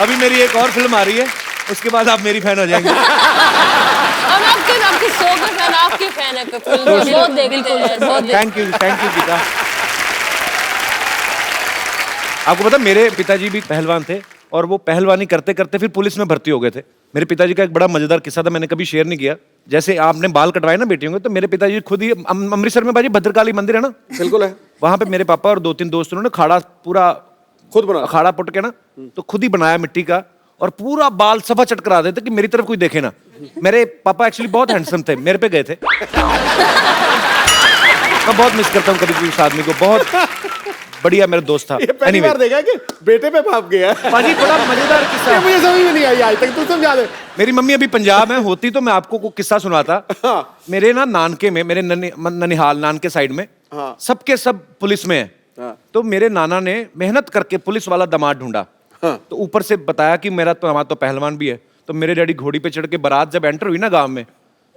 अभी मेरी एक और फिल्म आ रही है, उसके बाद आप मेरी फैन हो जाएंगे। हम आपके शो के फैन, आपके फैन है, बहुत देखते हैं, बहुत। Thank you Geeta. आपको पता मेरे पिताजी भी पहलवान थे और वो पहलवानी करते करते फिर पुलिस में भर्ती हो गए थे। मेरे पिताजी का एक बड़ा मजेदार किस्सा था, मैंने कभी शेयर नहीं किया। जैसे आपने बाल कटवाए ना बेटियों के, तो मेरे पिताजी खुद ही अमृतसर में बाजी भद्रकाली मंदिर है ना, बिल्कुल है, वहां पे मेरे पापा और 2-3 दोस्त उन्होंने खाड़ा पूरा खुद बना, अखाड़ा पुट के ना, तो खुद ही बनाया मिट्टी का और पूरा बाल सफा चट करा देते कि मेरी तरफ कोई देखे ना। मेरे पापा एक्चुअली बहुत हैंडसम थे, मेरे पे गए थे। मैं बहुत मिस करता हूँ कभी कभी उस आदमी को, बहुत बढ़िया मेरा दोस्त था। ये पहली बार देखा कि बेटे पे बाप गया। पाजी बड़ा मजेदार किस्सा है, मुझे समझ में नहीं आई आज तक, तू समझा दे। मेरी मम्मी अभी पंजाब में होती तो मैं आपको को किस्सा सुनाता। हाँ। मेरे ना नानके में, मेरे ननिहाल नानके साइड में, हाँ। सबके सब पुलिस में है। हाँ। तो मेरे नाना ने मेहनत करके पुलिस वाला दामाद ढूंढा। हाँ। तो ऊपर से बताया कि मेरा तो हमारा तो पहलवान भी है। तो मेरे डैडी घोड़ी पे चढ़ के बारात जब एंटर हुई ना गांव में,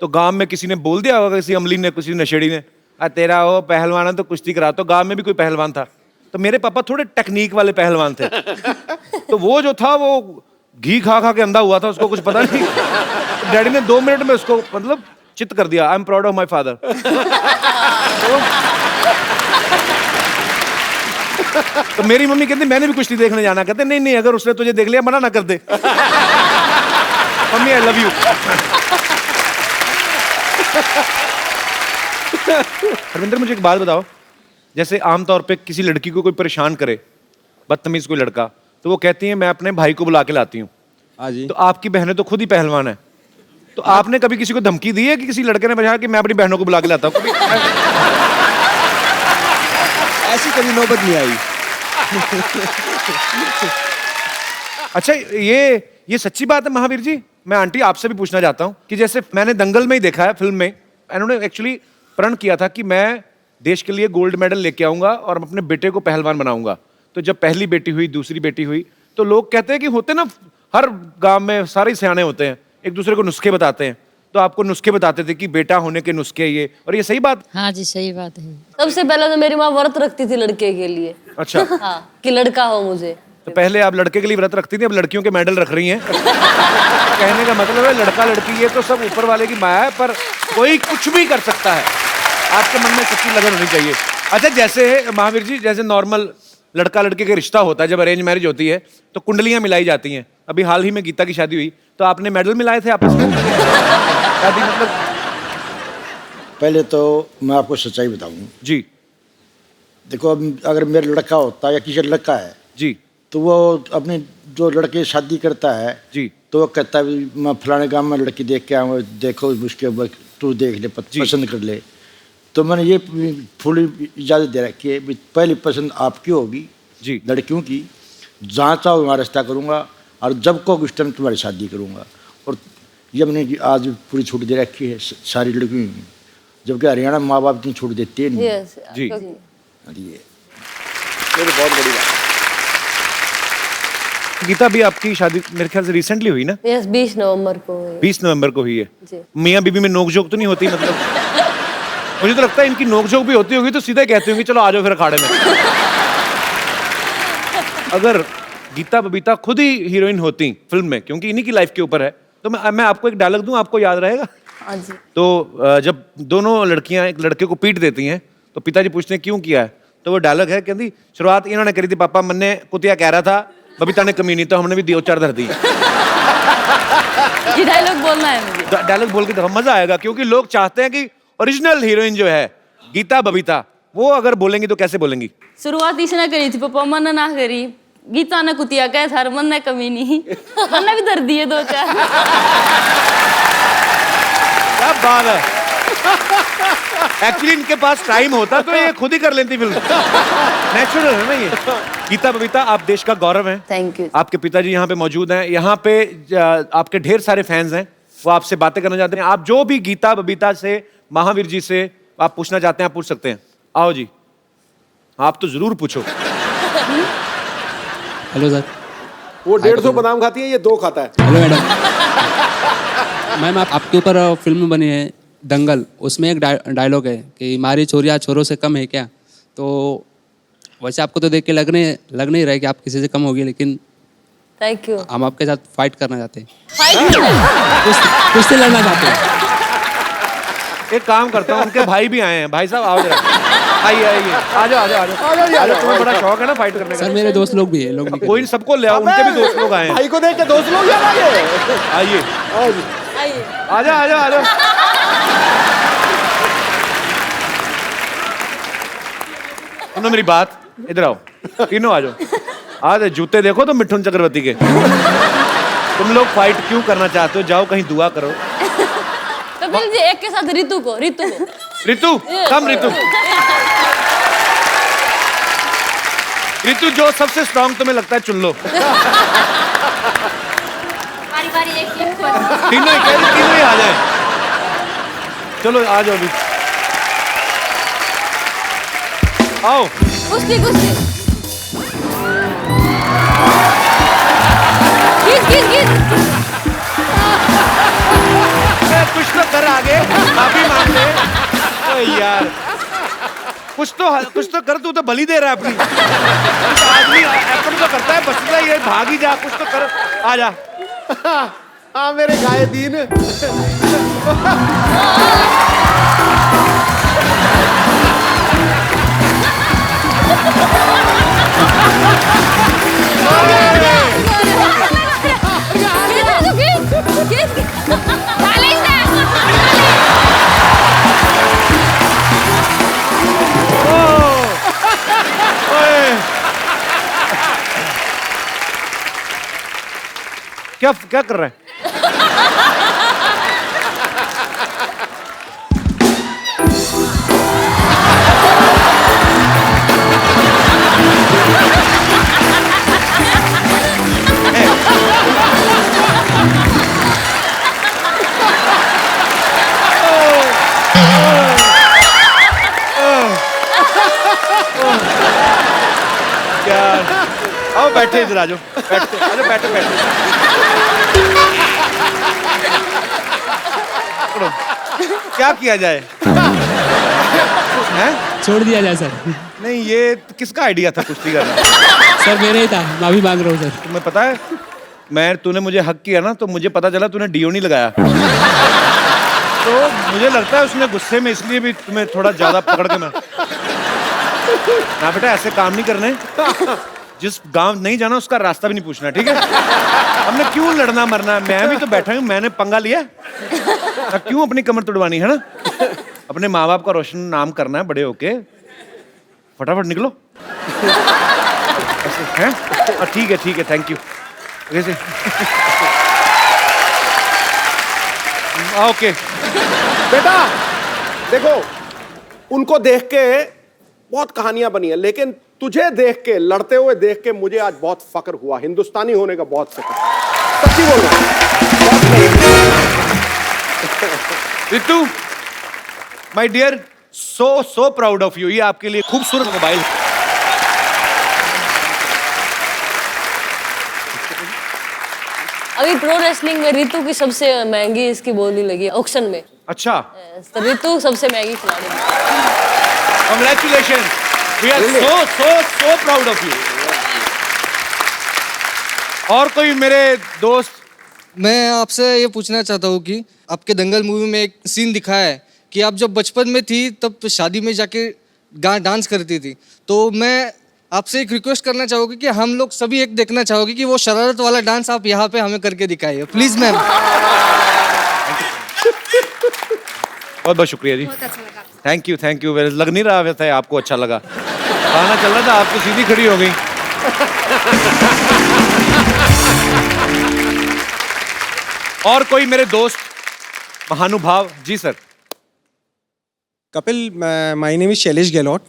तो गांव में किसी ने बोल दिया होगा, किसी अमली ने, किसी नशेड़ी ने, तेरा वो पहलवान है तो कुश्ती करा। तो गांव में भी कोई पहलवान था, तो मेरे पापा थोड़े टेक्निक वाले पहलवान थे। तो वो जो था वो घी खा खा के अंधा हुआ था, उसको कुछ पता नहीं। डैडी ने 2 मिनट में उसको मतलब चित कर दिया। I am proud of my father. तो मेरी मम्मी कहती मैंने भी कुश्ती देखने जाना। कहते नहीं नहीं, अगर उसने तुझे देख लिया मना ना कर दे। Mummy I love you. Harvinder मुझे एक बात बताओ, जैसे आमतौर पे किसी लड़की को कोई परेशान करे, बदतमीज कोई लड़का, तो वो कहती है मैं अपने भाई को बुला के लाती हूँ। हाँ जी। तो आपकी बहनें तो खुद ही पहलवान है, तो आपने कभी किसी को धमकी दी है कि किसी लड़के ने बजाया कि मैं अपनी बहनों को बुला के लाता हूँ? ऐसी कभी नौबत नहीं आई। अच्छा, ये सच्ची बात है महावीर जी? मैं आंटी आपसे भी पूछना चाहता हूँ कि जैसे मैंने दंगल में ही देखा है, फिल्म में इन्होंने एक्चुअली प्रण किया था कि मैं देश के लिए गोल्ड मेडल लेके आऊंगा और अपने बेटे को पहलवान बनाऊंगा। तो जब पहली बेटी हुई, दूसरी बेटी हुई, तो लोग कहते हैं कि होते ना, हर गांव में सारे सियाने होते हैं, एक दूसरे को नुस्खे बताते हैं। तो आपको नुस्खे बताते थे कि बेटा होने के नुस्खे ये, और ये सही बात? हाँ जी, सही बात है। सबसे पहले तो मेरी माँ व्रत रखती थी लड़के के लिए। अच्छा। हाँ, कि लड़का हो मुझे। तो पहले आप लड़के के लिए व्रत रखती थी, अब लड़कियों के मेडल रख रही हैं। कहने का मतलब है लड़का लड़की ये तो सब ऊपर वाले की माया है, पर कोई कुछ भी कर सकता है। आपके मन में सच्ची लगन होनी चाहिए। अच्छा, जैसे महावीर जी, जैसे नॉर्मल लड़का लड़के का रिश्ता होता है, जब अरेंज मैरिज होती है तो कुंडलियां मिलाई जाती हैं। अभी हाल ही में गीता की शादी हुई, तो आपने मेडल मिलाए थे आपस में? शादी मतलब? पहले तो मैं आपको सच्चाई बताऊं जी। देखो, अब अगर मेरा लड़का होता या किसी का लड़का है जी, तो वो अपने जो लड़के शादी करता है जी, तो वो कहता है मैं फलाने गांव में लड़की देख के आऊँ, देखो उसके बाद तू देख ले, पसंद कर ले। तो मैंने ये फुल इजाज़त दे रखी है, पहली पसंद आपकी होगी जी, लड़कियों की, जहाँ चाहो वहाँ रिश्ता करूँगा, और जब को उस टाइम तुम्हारी शादी करूँगा। और ये मैंने आज पूरी छूट दे रखी है सारी लड़कियों की, जबकि हरियाणा माँ बाप इतनी छूट देते हैं नहीं। जी। ये बहुत बड़ी बात। गीता भी आपकी शादी मेरे ख्याल से रिसेंटली हुई ना? यस, 20 नवंबर को हुई। 20 नवंबर को हुई है। जी। मियाँ बीबी में नोकझोंक तो नहीं होती? मतलब मुझे तो लगता है इनकी नोकझोंक भी होती होगी तो सीधे कहती होंगी चलो आ जाओ फिर अखाड़े में। अगर गीता बबीता खुद ही हीरोइन होती फिल्म में, क्योंकि इन्हीं की लाइफ के ऊपर है, तो मैं आपको एक डायलॉग दूं, आपको याद रहेगा? हाँ जी। तो जब दोनों लड़कियां एक लड़के को पीट देती हैं तो पिताजी पूछते हैं क्यों किया है, तो वो डायलॉग है, कहती शुरुआत इन्होंने करी थी पापा, मन्ने कुतिया कह रहा था, बबीता ने कमी नहीं, तो हमने भी 2-4 धर दी। ये डायलॉग बोलना है मुझे। डायलॉग बोल के देखो, मजा आएगा, क्योंकि लोग चाहते हैं कि ओरिजिनल हीरोइन जो है गीता बबीता, वो अगर बोलेंगी तो कैसे बोलेंगी? शुरुआत इसने करी थी पापा, मन ना करी, गीता ने कुतिया कह था, मन ने कमी नहीं, मैंने भी धर दिए 2-4। क्या बात है। एक्चुअली इनके पास टाइम होता तो ये खुद ही कर लेती फिल्म। नेचुरल है ना ये। गीता बबीता, आप देश का गौरव हैं। Thank you. आपके पिताजी यहाँ पे मौजूद हैं, यहाँ पे आपके ढेर सारे फैंस हैं, वो आपसे बातें करना चाहते हैं। आप जो भी गीता बबीता से, महावीर जी से आप पूछना चाहते हैं, आप पूछ सकते हैं। आओ जी, आप तो जरूर पूछो। Hello sir. वो 150 बादाम खाती है, ये 2 खाता है। Hello madam. मैम आपके ऊपर फिल्म बनी है दंगल, उसमें एक डायलॉग है कि हमारी चोरियाँ छोरों से कम है क्या। तो वैसे आपको तो देख के लग नहीं रहा है कि आप किसी से कम होगी, लेकिन थैंक यू। हम आपके साथ फाइट करना चाहते हैं, फाइट कुश्ती लड़ना चाहते हैं। एक काम करता हूँ, उनके भाई भी आए हैं। भाई साहब आओ जरा, आइए आइए, आ जाओ आ जाओ आ जाओ। तुम्हें बड़ा शौक है ना फाइट करने का? सर मेरे दोस्त लोग भी हैं, लोग भी कोई नहीं, सबको ले आओ, उनके भी दोस्त लोग आए हैं। भाई को देख के दोस्त लोग याद आ गए। आइए आइए। आ जाओ आ जाओ आ जाओ। सुनो मेरी बात, इधर आओ, तीनों आ जाओ। आज जूते देखो तो मिठुन चक्रवर्ती के। तुम लोग फाइट क्यों करना चाहते हो? जाओ कहीं दुआ करो। कपिल जी एक के साथ रितु को रितु कम रितु रितु जो सबसे स्ट्रांग तुम्हें लगता है चुन लो। बारी बारी एक तीनों ही आ जाए। चलो आ जाओ अभी, आओ। कुश्ती गीत कुछ तो कर आगे, माफी मांग ले। ओए यार कुछ तो कर, तू तो बलि दे रहा है अपनी। आदमी एफर्ट तो करता है, बचता ही है, भाग ही जा, कुछ तो कर, आ जा। हाँ मेरे गाये दीन। क्या कर रहा है? आओ बैठे इधर, आ जाओ बैठे। क्या किया जाए? हैं? छोड़ दिया जाए सर। नहीं, ये किसका आइडिया था कुश्ती करना? सर मेरे ही था, माफी मांग रहा हूँ सर। तुम्हें पता है, तूने मुझे हक किया ना, तो मुझे पता चला तूने डीओ नहीं लगाया। तो मुझे लगता है उसने गुस्से में इसलिए भी तुम्हें थोड़ा ज्यादा पकड़ के ना बेटा ऐसे काम नहीं करने। जिस गांव नहीं जाना उसका रास्ता भी नहीं पूछना, ठीक है? हमने क्यों लड़ना मरना? मैं भी तो बैठा हूँ, मैंने पंगा लिया, क्यों अपनी कमर तुड़वानी है ना? अपने माँ बाप का रोशन नाम करना है बड़े होके। फटाफट निकलो। हैं? ठीक है, थैंक यू। कैसे? ओके बेटा देखो, उनको देख के बहुत कहानियां बनी है, लेकिन तुझे देख के, लड़ते हुए देख के मुझे आज बहुत फक्र हुआ। हिंदुस्तानी होने का बहुत फक्र, सच्ची बोल रहा हूं। Ritu my dear, so proud of you. ये आपके लिए खूबसूरत मोबाइल। अभी प्रो रेसलिंग में रितु की सबसे महंगी इसकी बोली लगी है ऑक्शन में। अच्छा, तो रितु सबसे महंगी खिलाड़ी है। Congratulations. We are so proud of you. और कोई मेरे दोस्त? मैं आपसे ये पूछना चाहता हूँ कि आपके दंगल मूवी में एक सीन दिखाया है कि आप जब बचपन में थी तब शादी में जाके डांस करती थी। तो मैं आपसे एक रिक्वेस्ट करना चाहूँगी कि हम लोग सभी एक देखना चाहोगे कि वो शरारत वाला डांस आप यहाँ पे हमें करके दिखाइए प्लीज मैम। बहुत बहुत शुक्रिया जी। Thank you. लग नहीं रहा वैसे आपको अच्छा लगा। गाना चल रहा था, आप तो सीधी खड़ी हो गई। और कोई मेरे दोस्त महानुभाव? जी sir. Kapil, my name is Shailesh Gehlot.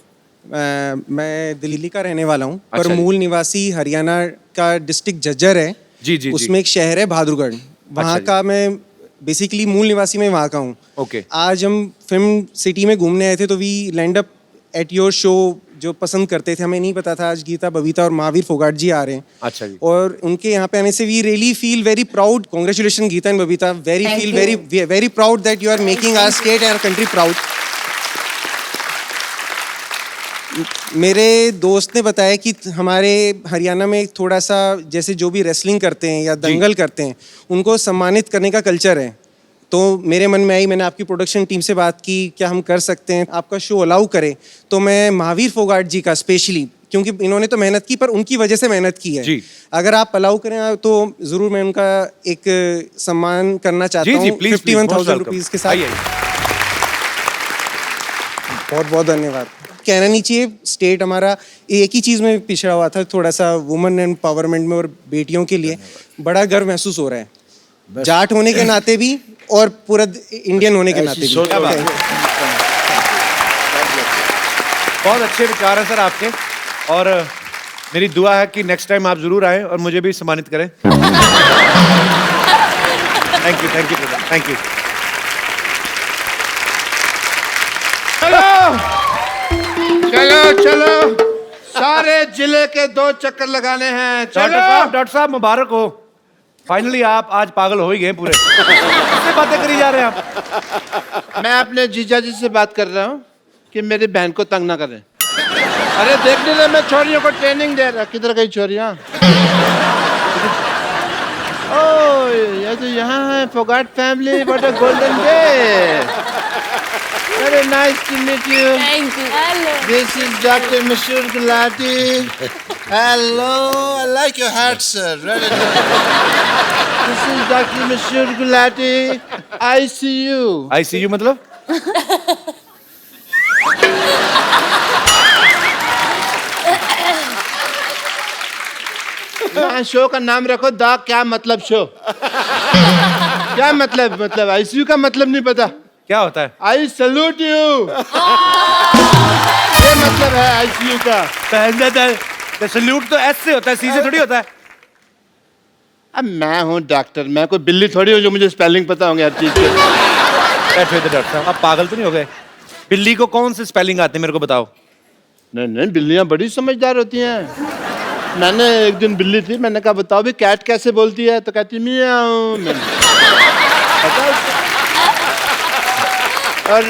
मैं दिल्ली का रहने वाला हूँ, पर अच्छा मूल निवासी हरियाणा का डिस्ट्रिक्ट झज्जर है। जी। उसमें एक शहर है बहादुरगढ़, वहाँ अच्छा का मैं बेसिकली मूल निवासी में वहाँ का हूँ। ओके। आज हम फिल्म सिटी में घूमने आए थे, तो we land up at your show जो पसंद करते थे, हमें नहीं पता था आज गीता, बबीता और महावीर फोगाट जी आ रहे हैं। अच्छा जी। और उनके यहाँ पे आने से we really feel very proud. Congratulation Geeta and Babita, very proud that you are making our state and country proud. मेरे दोस्त ने बताया कि हमारे हरियाणा में थोड़ा सा जैसे जो भी रेसलिंग करते हैं या दंगल करते हैं उनको सम्मानित करने का कल्चर है। तो मेरे मन में आई, मैंने आपकी प्रोडक्शन टीम से बात की, क्या हम कर सकते हैं, आपका शो अलाउ करें। तो मैं महावीर फोगाट जी का स्पेशली, क्योंकि इन्होंने तो मेहनत की पर उनकी वजह से मेहनत की है जी। अगर आप अलाउ करें तो जरूर मैं उनका एक सम्मान करना चाहता हूँ 51,000 रुपीज के साथ। बहुत बहुत धन्यवाद। कहना नहीं चाहिए, स्टेट हमारा एक ही चीज़ में पिछड़ा हुआ था, थोड़ा सा वुमेन एम्पावरमेंट में, और बेटियों के लिए बड़ा गर्व महसूस हो रहा है, जाट होने के नाते भी और पूरा इंडियन होने के नाते भी। बहुत अच्छे विचार हैं सर आपके, और मेरी दुआ है कि नेक्स्ट टाइम आप जरूर आएं और मुझे भी सम्मानित करें। Thank you thank you. चलो सारे जिले के 2 चक्कर लगाने हैं। डॉक्टर साहब मुबारक हो, फाइनली आप आज पागल हो ही गए पूरे। किससे बातें करी जा रहे हैं आप? मैं अपने जीजा जी से बात कर रहा हूँ कि मेरी बहन को तंग ना करें। अरे देख नहीं रहे, मैं छोरियों को ट्रेनिंग दे रहा। किधर गई छोरियाँ? ओह, ये तो यहाँ है Phogat family. What a golden day. Very nice to meet you. Thank you. Hello. This is Dr. Mashur Gulati. Hello, I like your hat, sir. Really nice. This is Dr. Mashur Gulati. ICU. ICU मतलब? हाँ, show का नाम रखो दा क्या मतलब show. क्या मतलब ICU का मतलब नहीं पता। क्या होता है? I salute you. ये मतलब है ICU का। सल्यूट तो एस से होता है, सी से थोड़ी होता है। अब मैं हूँ डॉक्टर, मैं कोई बिल्ली थोड़ी हूँ जो मुझे स्पेलिंग पता होंगे हर चीज के। बैठे थे डॉक्टर साहब, आप पागल तो नहीं हो गए? बिल्ली को कौन से स्पेलिंग आते हैं मेरे को बताओ। नहीं, बिल्लियाँ बड़ी समझदार होती हैं। मैंने एक दिन बिल्ली थी, मैंने कहा बताओ भी कैट कैसे बोलती है, तो कहती मियाऊ। और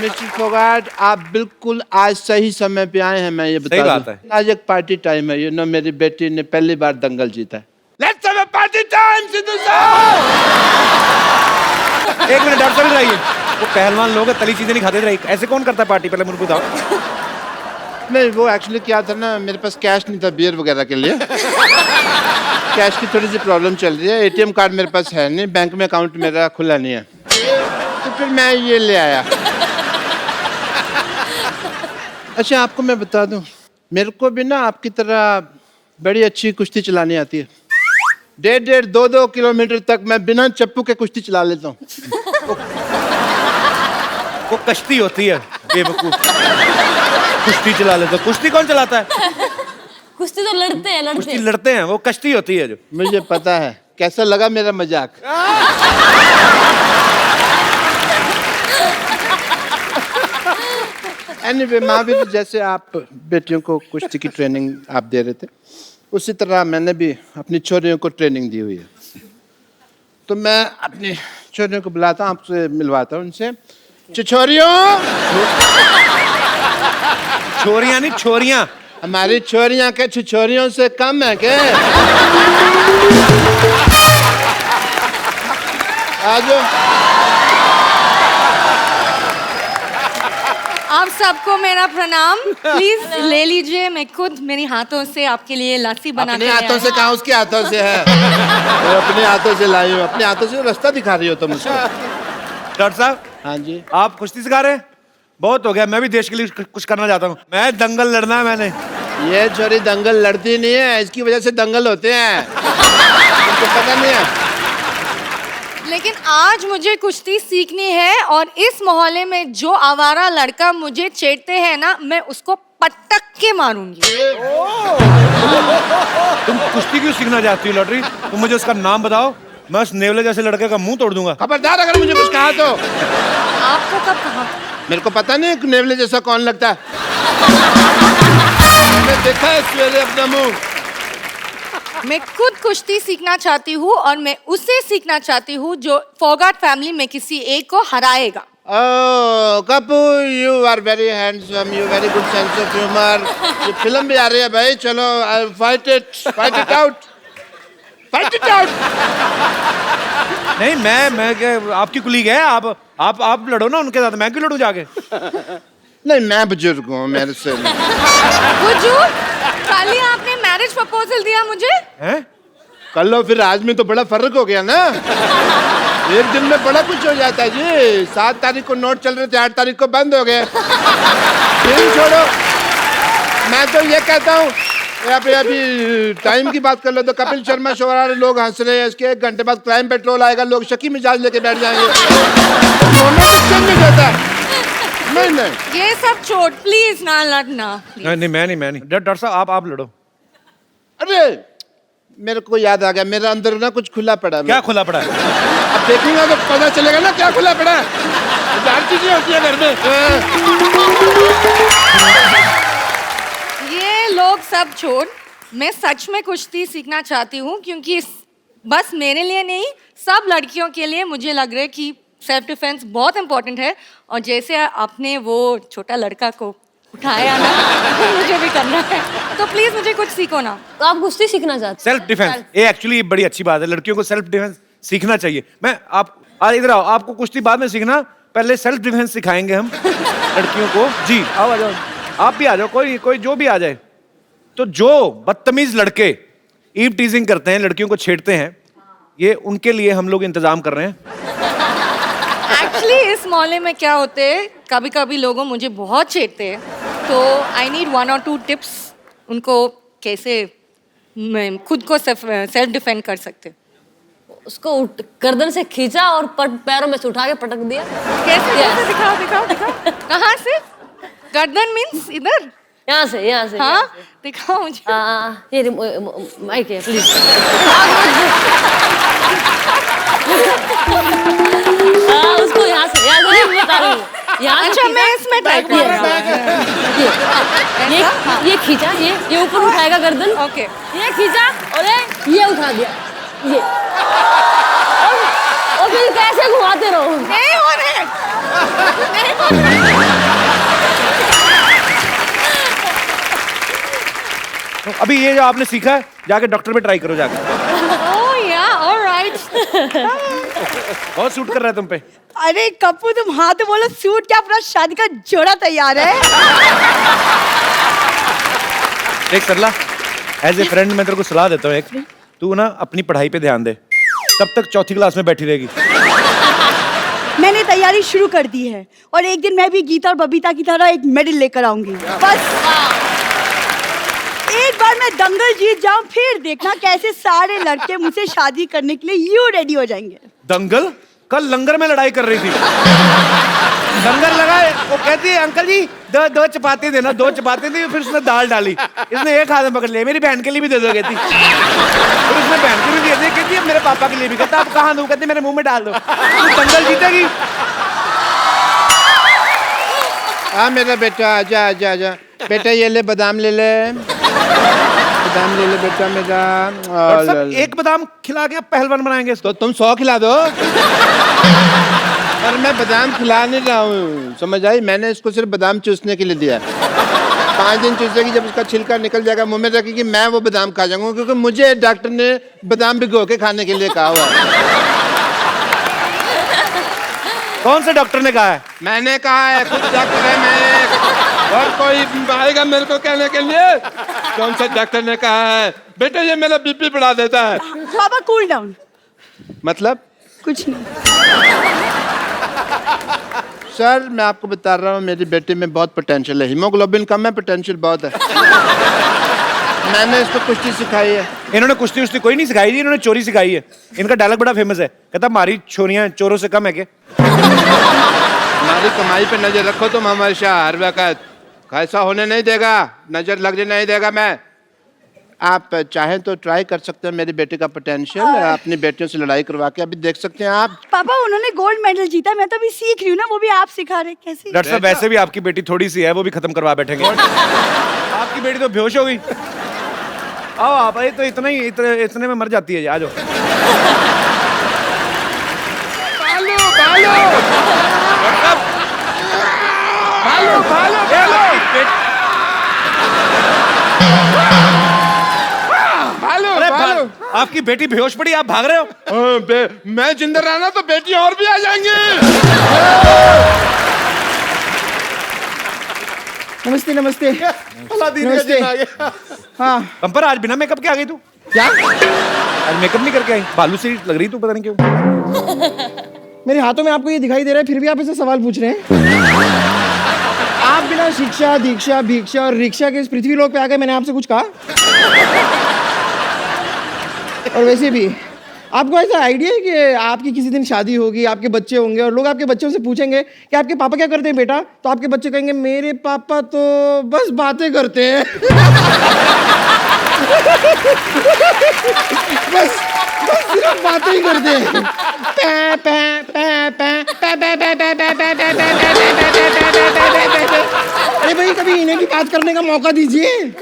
मिस्टर फोगाट, आप बिल्कुल आज सही समय पे आए हैं। मैं ये बता दूं, आज एक पार्टी टाइम है। मेरी बेटी ने पहली बार दंगल जीता है। Let's have a party time Sidhu साहब। एक मिनट डॉक्टर साहब आइए। वो पहलवान लोग तली चीजें नहीं खाते थे, ऐसे कौन करता है पार्टी? पहले मुझे बताओ। नहीं, वो एक्चुअली क्या था ना, मेरे पास कैश नहीं था बियर वगैरह के लिए। कैश की थोड़ी सी प्रॉब्लम चल रही है। ATM कार्ड मेरे पास है नहीं, बैंक में अकाउंट मेरा खुला नहीं है, तो फिर मैं ये ले आया। अच्छा, आपको मैं बता दूं, मेरे को भी ना आपकी तरह बड़ी अच्छी कुश्ती चलानी आती है। 1.5, 2 किलोमीटर तक मैं बिना चप्पू के कुश्ती चला लेता हूँ। वो कश्ती होती है बेवकूफ। कुश्ती चला लेता। कुश्ती कौन चलाता है? कुश्ती तो लड़ते हैं। कुश्ती लड़ते हैं, वो कश्ती होती है जो। मुझे पता है। कैसा लगा मेरा मजाक? Anyway, महावीर, जैसे आप बेटियों को कुश्ती की ट्रेनिंग आप दे रहे थे, उसी तरह मैंने भी अपनी छोरियों को ट्रेनिंग दी हुई है। तो मैं अपनी छोरियों को बुलाता हूँ, आपसे मिलवाता हूँ उनसे। छोरियों, छोरियां नहीं, छोरियां। हमारी छोरियां के छोरियों से कम है क्या? आजो। आप सबको मेरा प्रणाम। प्लीज ले लीजिए, मैं खुद मेरे हाथों से आपके लिए लस्सी बना अपने हाथों से कहा, उसके हाथों से है। तो अपने हाथों से लाई हो, अपने हाथों से रास्ता दिखा रही हो तुम मुझको। डॉक्टर साहब। हाँ जी। आप कुश्ती सिखा रहे हैं? बहुत हो गया, मैं भी देश के लिए कुछ करना चाहता हूँ। मैं दंगल लड़ना है मैंने। ये छोरी दंगल लड़ती नहीं है, इसकी वजह से दंगल होते हैं। तुमको पता नहीं है? लेकिन आज मुझे कुश्ती सीखनी है, और इस मोहल्ले में जो आवारा लड़का मुझे छेड़ते हैं ना, मैं उसको पटक के मारूंगी। तुम कुश्ती क्यों सीखना चाहती हो लॉटरी? तुम मुझे उसका नाम बताओ, मैं उस नेवले जैसे लड़के का मुंह तोड़ दूंगा। खबरदार अगर मुझे कुछ कहा तो। आपको कब कहा? मेरे को पता नहीं नेवले जैसा कौन लगता है। मैंने देखा है सवेरे अपना मुंह। मैं खुद कुश्ती सीखना चाहती हूँ और मैं उससे सीखना चाहती हूँ जो फोगाट फैमिली में किसी एक को हराएगा। Oh, Kapoor, you are very handsome. You very good sense of humor. ये फिल्म भी आ रही है भाई, चलो fight it out. नहीं मैं क्या आपकी कुलीग है, आप लड़ो ना उनके साथ, मैं क्यों लड़ूं जाके? नहीं, मैं बुजुर्ग हूँ, मेरे से नहीं। बुजुर्ग? कल ही आपने मैरिज प्रपोजल दिया मुझे। हैं? कल लो, फिर आज में तो बड़ा फर्क हो गया ना। एक दिन में बड़ा कुछ हो जाता है जी। 7 तारीख को नोट चल रहे थे, 8 तारीख को बंद हो गए। फिर छोड़ो, मैं तो ये कहता हूँ यहाँ पे अभी टाइम की बात कर लो तो कपिल शर्मा शो आ रहा है, लोग हंस रहे हैं, इसके 1 घंटे बाद क्राइम पेट्रोल आएगा, लोग शकी मिजाज लेके बैठ जाएंगे। नहीं देता है। नहीं ये सब छोड़, प्लीज ना लड़ना। नहीं मैं नहीं। डॉक्टर साहब आप लड़ो। अरे मेरे को याद आ गया, मेरे अंदर ना कुछ खुला पड़ा है। क्या खुला पड़ा है? अब देखूंगा तो पता चलेगा ना क्या खुला पड़ा है। 4 चीजें होती है घर में। ये लोग सब छोड़, मैं सच में कुश्ती सीखना चाहती हूँ क्योंकि बस मेरे लिए नहीं, सब लड़कियों के लिए मुझे लग रहा है कि सेल्फ डिफेंस बहुत इंपॉर्टेंट है। और जैसे आपने वो छोटा लड़का को उठाया ना, मुझे भी करना है, तो प्लीज मुझे कुछ सीखो ना। तो आप कुश्ती सीखना चाहते हैं? सेल्फ डिफेंस, ये एक्चुअली बड़ी अच्छी बात है, लड़कियों को सेल्फ डिफेंस सीखना चाहिए। आप इधर आओ, आपको कुश्ती बाद में सीखना, पहले सेल्फ डिफेंस सिखाएंगे हम लड़कियों को। जी आओ, आ जाओ, आप भी आ जाओ, कोई जो भी आ जाए। तो जो बदतमीज लड़के ईव टीजिंग करते हैं, लड़कियों को छेड़ते हैं, ये उनके लिए हम लोग इंतजाम कर रहे हैं। एक्चुअली इस मोहल्ले में क्या होते है, कभी कभी लोगों मुझे बहुत छेड़ते हैं, तो आई नीड 1 or 2 टिप्स उनको कैसे खुद को सेल्फ डिफेंड कर सकते। उसको गर्दन से खींचा और पैरों में से उठा के पटक दिया। कैसे? दिखाओ। कहाँ से? गर्दन मीन्स इधर? यहाँ से। हाँ, दिखाओ मुझे। ये माइक है, प्लीज। उसको यहाँ से नहीं बता रही हूँ। अच्छा, मैं इसमें ट्राई करूँगा। ये खींचा, ये ऊपर उठाएगा गर्दन। ओके। ये खींचा और ये उठा दिया, ये। और फिर कैसे घुमाते रहो। नहीं हो रहे। अभी ये जो आपने सीखा है, जाके डॉक्टर में ट्राई करो जाके। ओह या, ऑलराइट। बहुत सूट कर रहा है तुम पे। अरे कपूर, तुम हाँ तो बोलो, सूट क्या, अपना शादी का जोड़ा तैयार है। देख सरला, एज ए फ्रेंड मैं तेरे को सलाह देता हूँ एक, तू ना अपनी पढ़ाई पे ध्यान दे, कब तक 4थी क्लास में बैठी रहेगी? मैंने तैयारी शुरू कर दी है और एक दिन मैं भी गीता और बबीता की तरह एक मेडल लेकर आऊंगी। बस एक बार मैं दंगल जीत जाऊं, फिर देखना कैसे सारे लड़के मुझसे शादी करने के लिए यूं रेडी हो जाएंगे। दंगल? कल लंगर में लड़ाई कर रही थी। लंगर लगाए, वो कहती है अंकल जी दो चपाती देना, 2 चपाती दी, फिर उसने दाल डाली, इसने एक हाथ में पकड़ लिया, मेरी बहन के लिए भी दे दो कहती, फिर उसने बहन को भी दे दी, कहती है मेरे पापा के लिए भी, कहता अब कहाँ दूं, कहती मेरे मुंह में डाल दो। दंगल जीतेगी। हाँ मेरा बेटा, आजा बेटा, ये ले बादाम ले ले बेटा मेरा। सब एक बादाम खिला के पहलवान बनाएंगे इसको। तो तुम 100 खिला दो। पर मैं बादाम खिला नहीं रहा हूँ, समझ आई? मैंने इसको सिर्फ बादाम चूसने के लिए दिया। 5 दिन चूसेगी, जब उसका छिलका निकल जाएगा मुंह में रखेगी, मैं वो बादाम खा जाऊंगा, क्योंकि मुझे डॉक्टर ने बादाम भिगो के खाने के लिए कहा हुआ है। कौन से डॉक्टर ने कहा है? मैंने कहा है, खुद डॉक्टर है मैं। और कोई आएगा मेरे को कहने के लिए? कौन सा डॉक्टर ने कहा है? बेटा ये मेरा बीपी बढ़ा देता है। बाबा कूल डाउन। मतलब? कुछ नहीं। सर मैं आपको बता रहा हूँ, मेरी बेटी में बहुत पोटेंशियल है, हीमोग्लोबिन कम है, पोटेंशियल बहुत है। मैंने इसको कुश्ती सिखाई है। इन्होंने कुश्ती कोई नहीं सिखाई जी, इन्होंने चोरी सिखाई है। इनका डायलॉग बड़ा फेमस है, कहता हमारी छोरियां चोरों से कम है क्या? हमारी कमाई पे नजर रखो तुम हमेशा, हर वक्त। ऐसा होने नहीं देगा, नजर लगने नहीं देगा मैं। आप चाहें तो ट्राई कर सकते हैं मेरी बेटी का पोटेंशियल, अपनी बेटियों से लड़ाई करवा के अभी देख सकते हैं आप। पापा उन्होंने गोल्ड मेडल जीता, मैं तो अभी सीख रही हूँ ना, वो भी आप सिखा रहे कैसे? डॉक्टर साहब वैसे भी आपकी बेटी थोड़ी सी है, वो भी खत्म करवा बैठेंगे। आपकी बेटी तो बेहोश हो गई। आओ आप, ये तो इतने में मर जाती है। आ जाओ। भालो। आपकी बेटी बेहोश पड़ी, आप भाग रहे हो। मैं जिंदा रहना तो बेटी और भी आ जाएंगी। नमस्ते नमस्ते नमस्ते। हाँ पंपर, आज बिना मेकअप के आ गई तू? क्या? आज मेकअप नहीं करके आई? बालू सी लग रही तू, पता नहीं क्यों। मेरे हाथों में आपको ये दिखाई दे रहा है, फिर भी आप ऐसे सवाल पूछ रहे हैं। आप बिना शिक्षा दीक्षा भिक्षा और रिक्शा के इस पृथ्वी लोक पे आ गए, मैंने आपसे कुछ कहा? और वैसे भी आपको ऐसा आइडिया है कि आपकी किसी दिन शादी होगी, आपके बच्चे होंगे और लोग आपके बच्चों से पूछेंगे कि आपके पापा क्या करते हैं बेटा, तो आपके बच्चे कहेंगे मेरे पापा तो बस बातें करते हैं। बस सिर्फ बातें ही करते हैं। अरे भाई, कभी इन्हें भी बात करने का मौका दीजिए।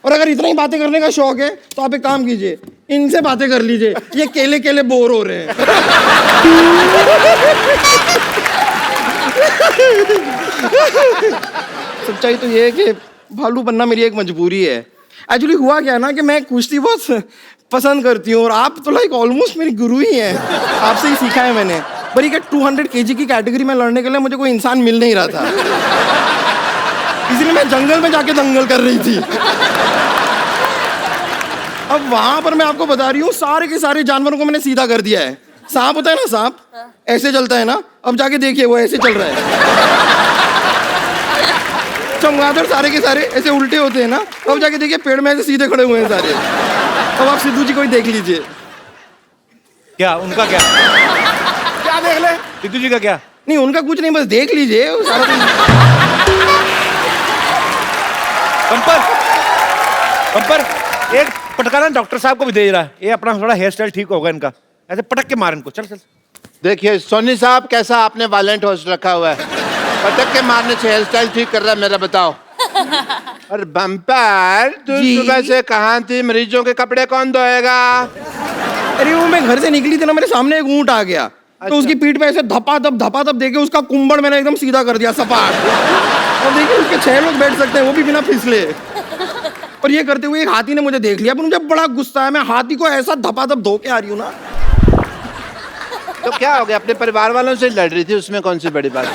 और अगर इतना ही बातें करने का शौक है तो आप एक काम कीजिए, इनसे बातें कर लीजिए। ये केले केले बोर हो रहे हैं। सच्चाई तो ये है कि भालू बनना मेरी एक मजबूरी है। एक्चुअली हुआ क्या ना कि मैं कुश्ती बहुत पसंद करती हूँ और आप तो लाइक ऑलमोस्ट मेरी गुरु ही हैं। आपसे ही सीखा है मैंने। पर ये 200 kg की कैटेगरी में लड़ने के लिए मुझे कोई इंसान मिल नहीं रहा था, इसलिए मैं जंगल में जाके दंगल कर रही थी। अब वहां पर मैं आपको बता रही हूँ, सारे के सारे जानवरों को मैंने सीधा कर दिया है। सांप होता है ना, सांप ऐसे चलता है ना, अब जाके देखिए वो ऐसे चल रहा है। चमगादड़ सारे के सारे ऐसे उल्टे होते हैं ना, अब जाके देखिए पेड़ में ऐसे सीधे खड़े हुए हैं सारे। अब आप सिद्धू जी को ही देख लीजिए। क्या उनका क्या देख ले सिद्धू जी का क्या? नहीं, उनका कुछ नहीं, बस देख लीजिए सारा दिन। पंपर, एक पटकाना डॉक्टर साहब को भी दे रहा है। ये अपना थोड़ा हेयर स्टाइल ठीक होगा इनका, ऐसे पटक के मार इनको। चल चल। देखिए सोनी साहब, कैसा आपने वायलेंट होस्ट रखा हुआ है। पटक के मारने से हेयर स्टाइल ठीक कर रहा है मेरा, बताओ। और बम्पर, तू सुबह से कहाँ थी? मरीजों के कपड़े कौन धोएगा? अरे वो मैं घर से निकली थी ना, मेरे सामने एक ऊंट आ गया। तो उसकी पीठ पे ऐसे धपाधप देके उसका कुंबड़ मैंने एकदम सीधा कर दिया, सपाट। और देखिए उसके 6 लोग बैठ सकते हैं, वो भी बिना फिसले। और ये करते हुए एक हाथी ने मुझे देख लिया, पर मुझे बड़ा गुस्सा है। मैं हाथी को ऐसा धपाधप धो के आ रही हूँ ना। तो क्या हो गया? अपने परिवार वालों से लड़ रही थी, उसमें कौन सी बड़ी बात?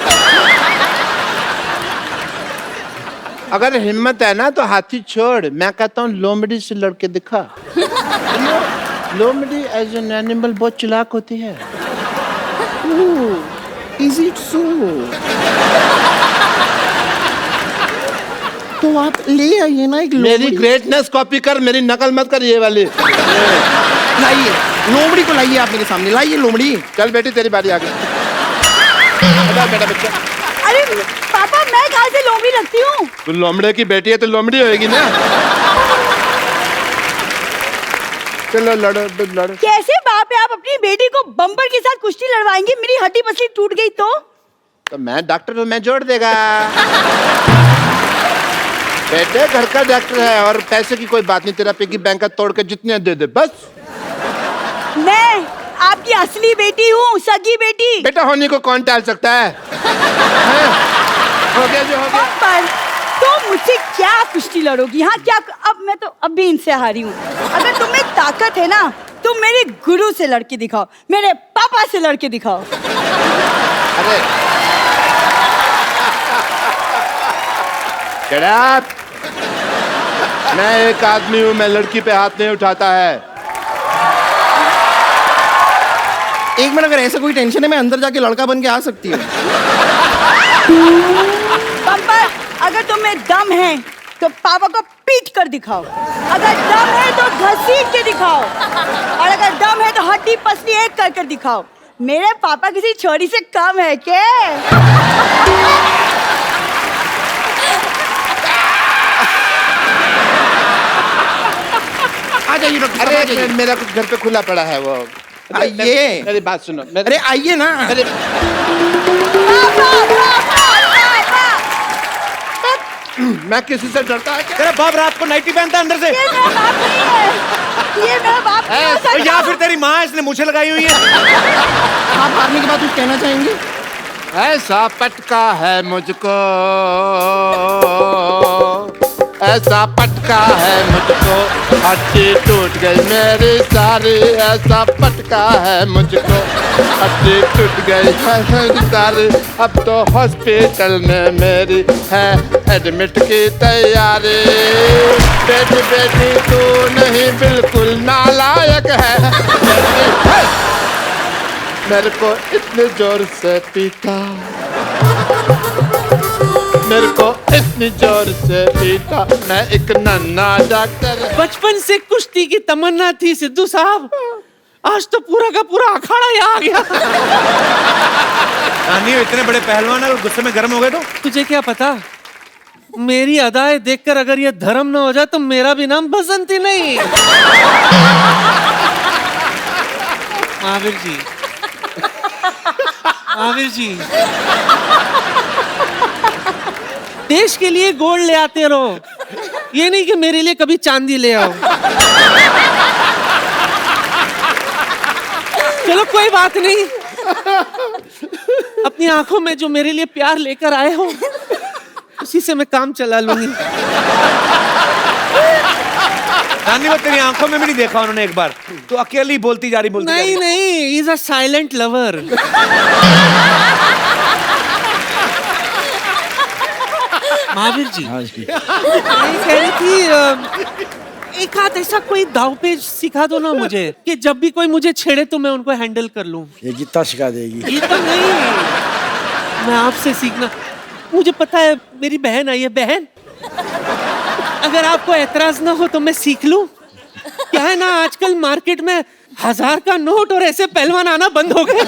अगर हिम्मत है ना तो हाथी छोड़, मैं कहता हूँ लोमड़ी से लड़के दिखा। लोमड़ी एज एन एनिमल बहुत चालाक होती है। Is it so? तो आप ले आइए ना एक मेरी ग्रेटनेस कॉपी कर, मेरी नकल मत कर ये वाली। लाइए लोमड़ी को, लाइए आप मेरे सामने, लाइए लोमड़ी। चल बेटी, तेरी बारी आ गई। बेटा बच्चा। अरे पापा, मैं कहाँ से लोमड़ी लगती हूँ? तू लोमड़े की बेटी है तो लोमड़ी होएगी ना। चलो लड़ो। कैसे बाप है, आप अपनी बेटी को बम्पर के साथ कुश्ती लड़वाएंगे? मेरी हड्डी पसली टूट गई तो मैं डॉक्टर हूँ, मैं जोड़ देगा। बेटे घर का डॉक्टर है, और पैसे की कोई बात नहीं। तेरा पिगी बैंक का तोड़ के जितने दे दे बस। मैं आपकी असली बेटी हूँ, सगी बेटी। बेटा होने को कौन टाल सकता है? हो गया जो हो गया। पर तो मुझसे क्या कुश्ती लड़ोगी? हाँ क्या? अब भी इनसे हारी हूँ। अगर तुम्हें ताकत है ना, तुम मेरे गुरु से लड़के दिखाओ, मेरे पापा से लड़के दिखाओ। अरे Shut up! मैं एक आदमी हूँ, मैं लड़की पे हाथ नहीं उठाता है। एक मिनट, अगर ऐसा कोई टेंशन है मैं अंदर जाके लड़का बन के आ सकती हूँ। बम्पर, अगर तुम्हें दम है तो पापा को पीट कर दिखाओ, अगर दम है तो घसीट के दिखाओ, और अगर दम है तो हड्डी पसली एक कर कर दिखाओ। मेरे पापा किसी छोरी से कम है क्या? आ जाइए डॉक्टर साहब, अरे मेरा कुछ घर पे खुला पड़ा है, वो आइए। मेरी बात सुनो। अरे आइए ना। मैं किसी से डरता है क्या? तेरा बाप रात को नाइटी पहनता है अंदर से? ये मेरा बाप नहीं है, ये मेरा बाप नहीं हो सकता। या फिर तेरी माँ है, इसने मूछें लगाई हुई है। आप हारने के बाद कुछ कहना चाहेंगे? ऐसा पटका है मुझको, ऐसा पटका है मुझको, हड्डी टूट गई मेरी सारी। ऐसा पटका है मुझको, हड्डी टूट गई मेरी सारी। अब तो हॉस्पिटल में मेरी है एडमिट की तैयारी। बेटी बेटी तू नहीं बिल्कुल नालायक है। मेरे को इतने जोर से पीटा, मेरे को इतनी जोर से पीटा, मैं एक नन्हा डॉक्टर। बचपन से कुश्ती की तमन्ना थी सिद्धू साहब, आज तो पूरा का पूरा अखाड़ा यहाँ आ गया। नानी इतने बड़े पहलवान है, गुस्से में गर्म हो गए तो? तुझे क्या पता, मेरी अदाएं देखकर अगर ये धर्म न हो जाए तो मेरा भी नाम बसंती नहीं। महावीर जी, महावीर जी, देश के लिए गोल्ड ले आते रहो, ये नहीं कि मेरे लिए कभी चांदी ले आओ। चलो कोई बात नहीं, अपनी आंखों में जो मेरे लिए प्यार लेकर आए हो उसी से मैं काम चला लूंगी। नानी वो तेरी आंखों में भी नहीं देखा उन्होंने एक बार, तो अकेली बोलती जा रही नहीं नहीं, is a silent lover. Mahavir ji, कह रही थी एक हाथ ऐसा कोई दाव पेच सिखा दो ना मुझे, कि जब भी कोई मुझे छेड़े तो मैं उनको हैंडल कर लूं। ये गीता सिखा देगी। ये तो नहीं, मैं आपसे सीखना। मुझे पता है मेरी बहन आई है, बहन अगर आपको एतराज ना हो तो मैं सीख लूं। क्या है ना, आजकल मार्केट में 1000 का नोट और ऐसे पहलवान आना बंद हो गए।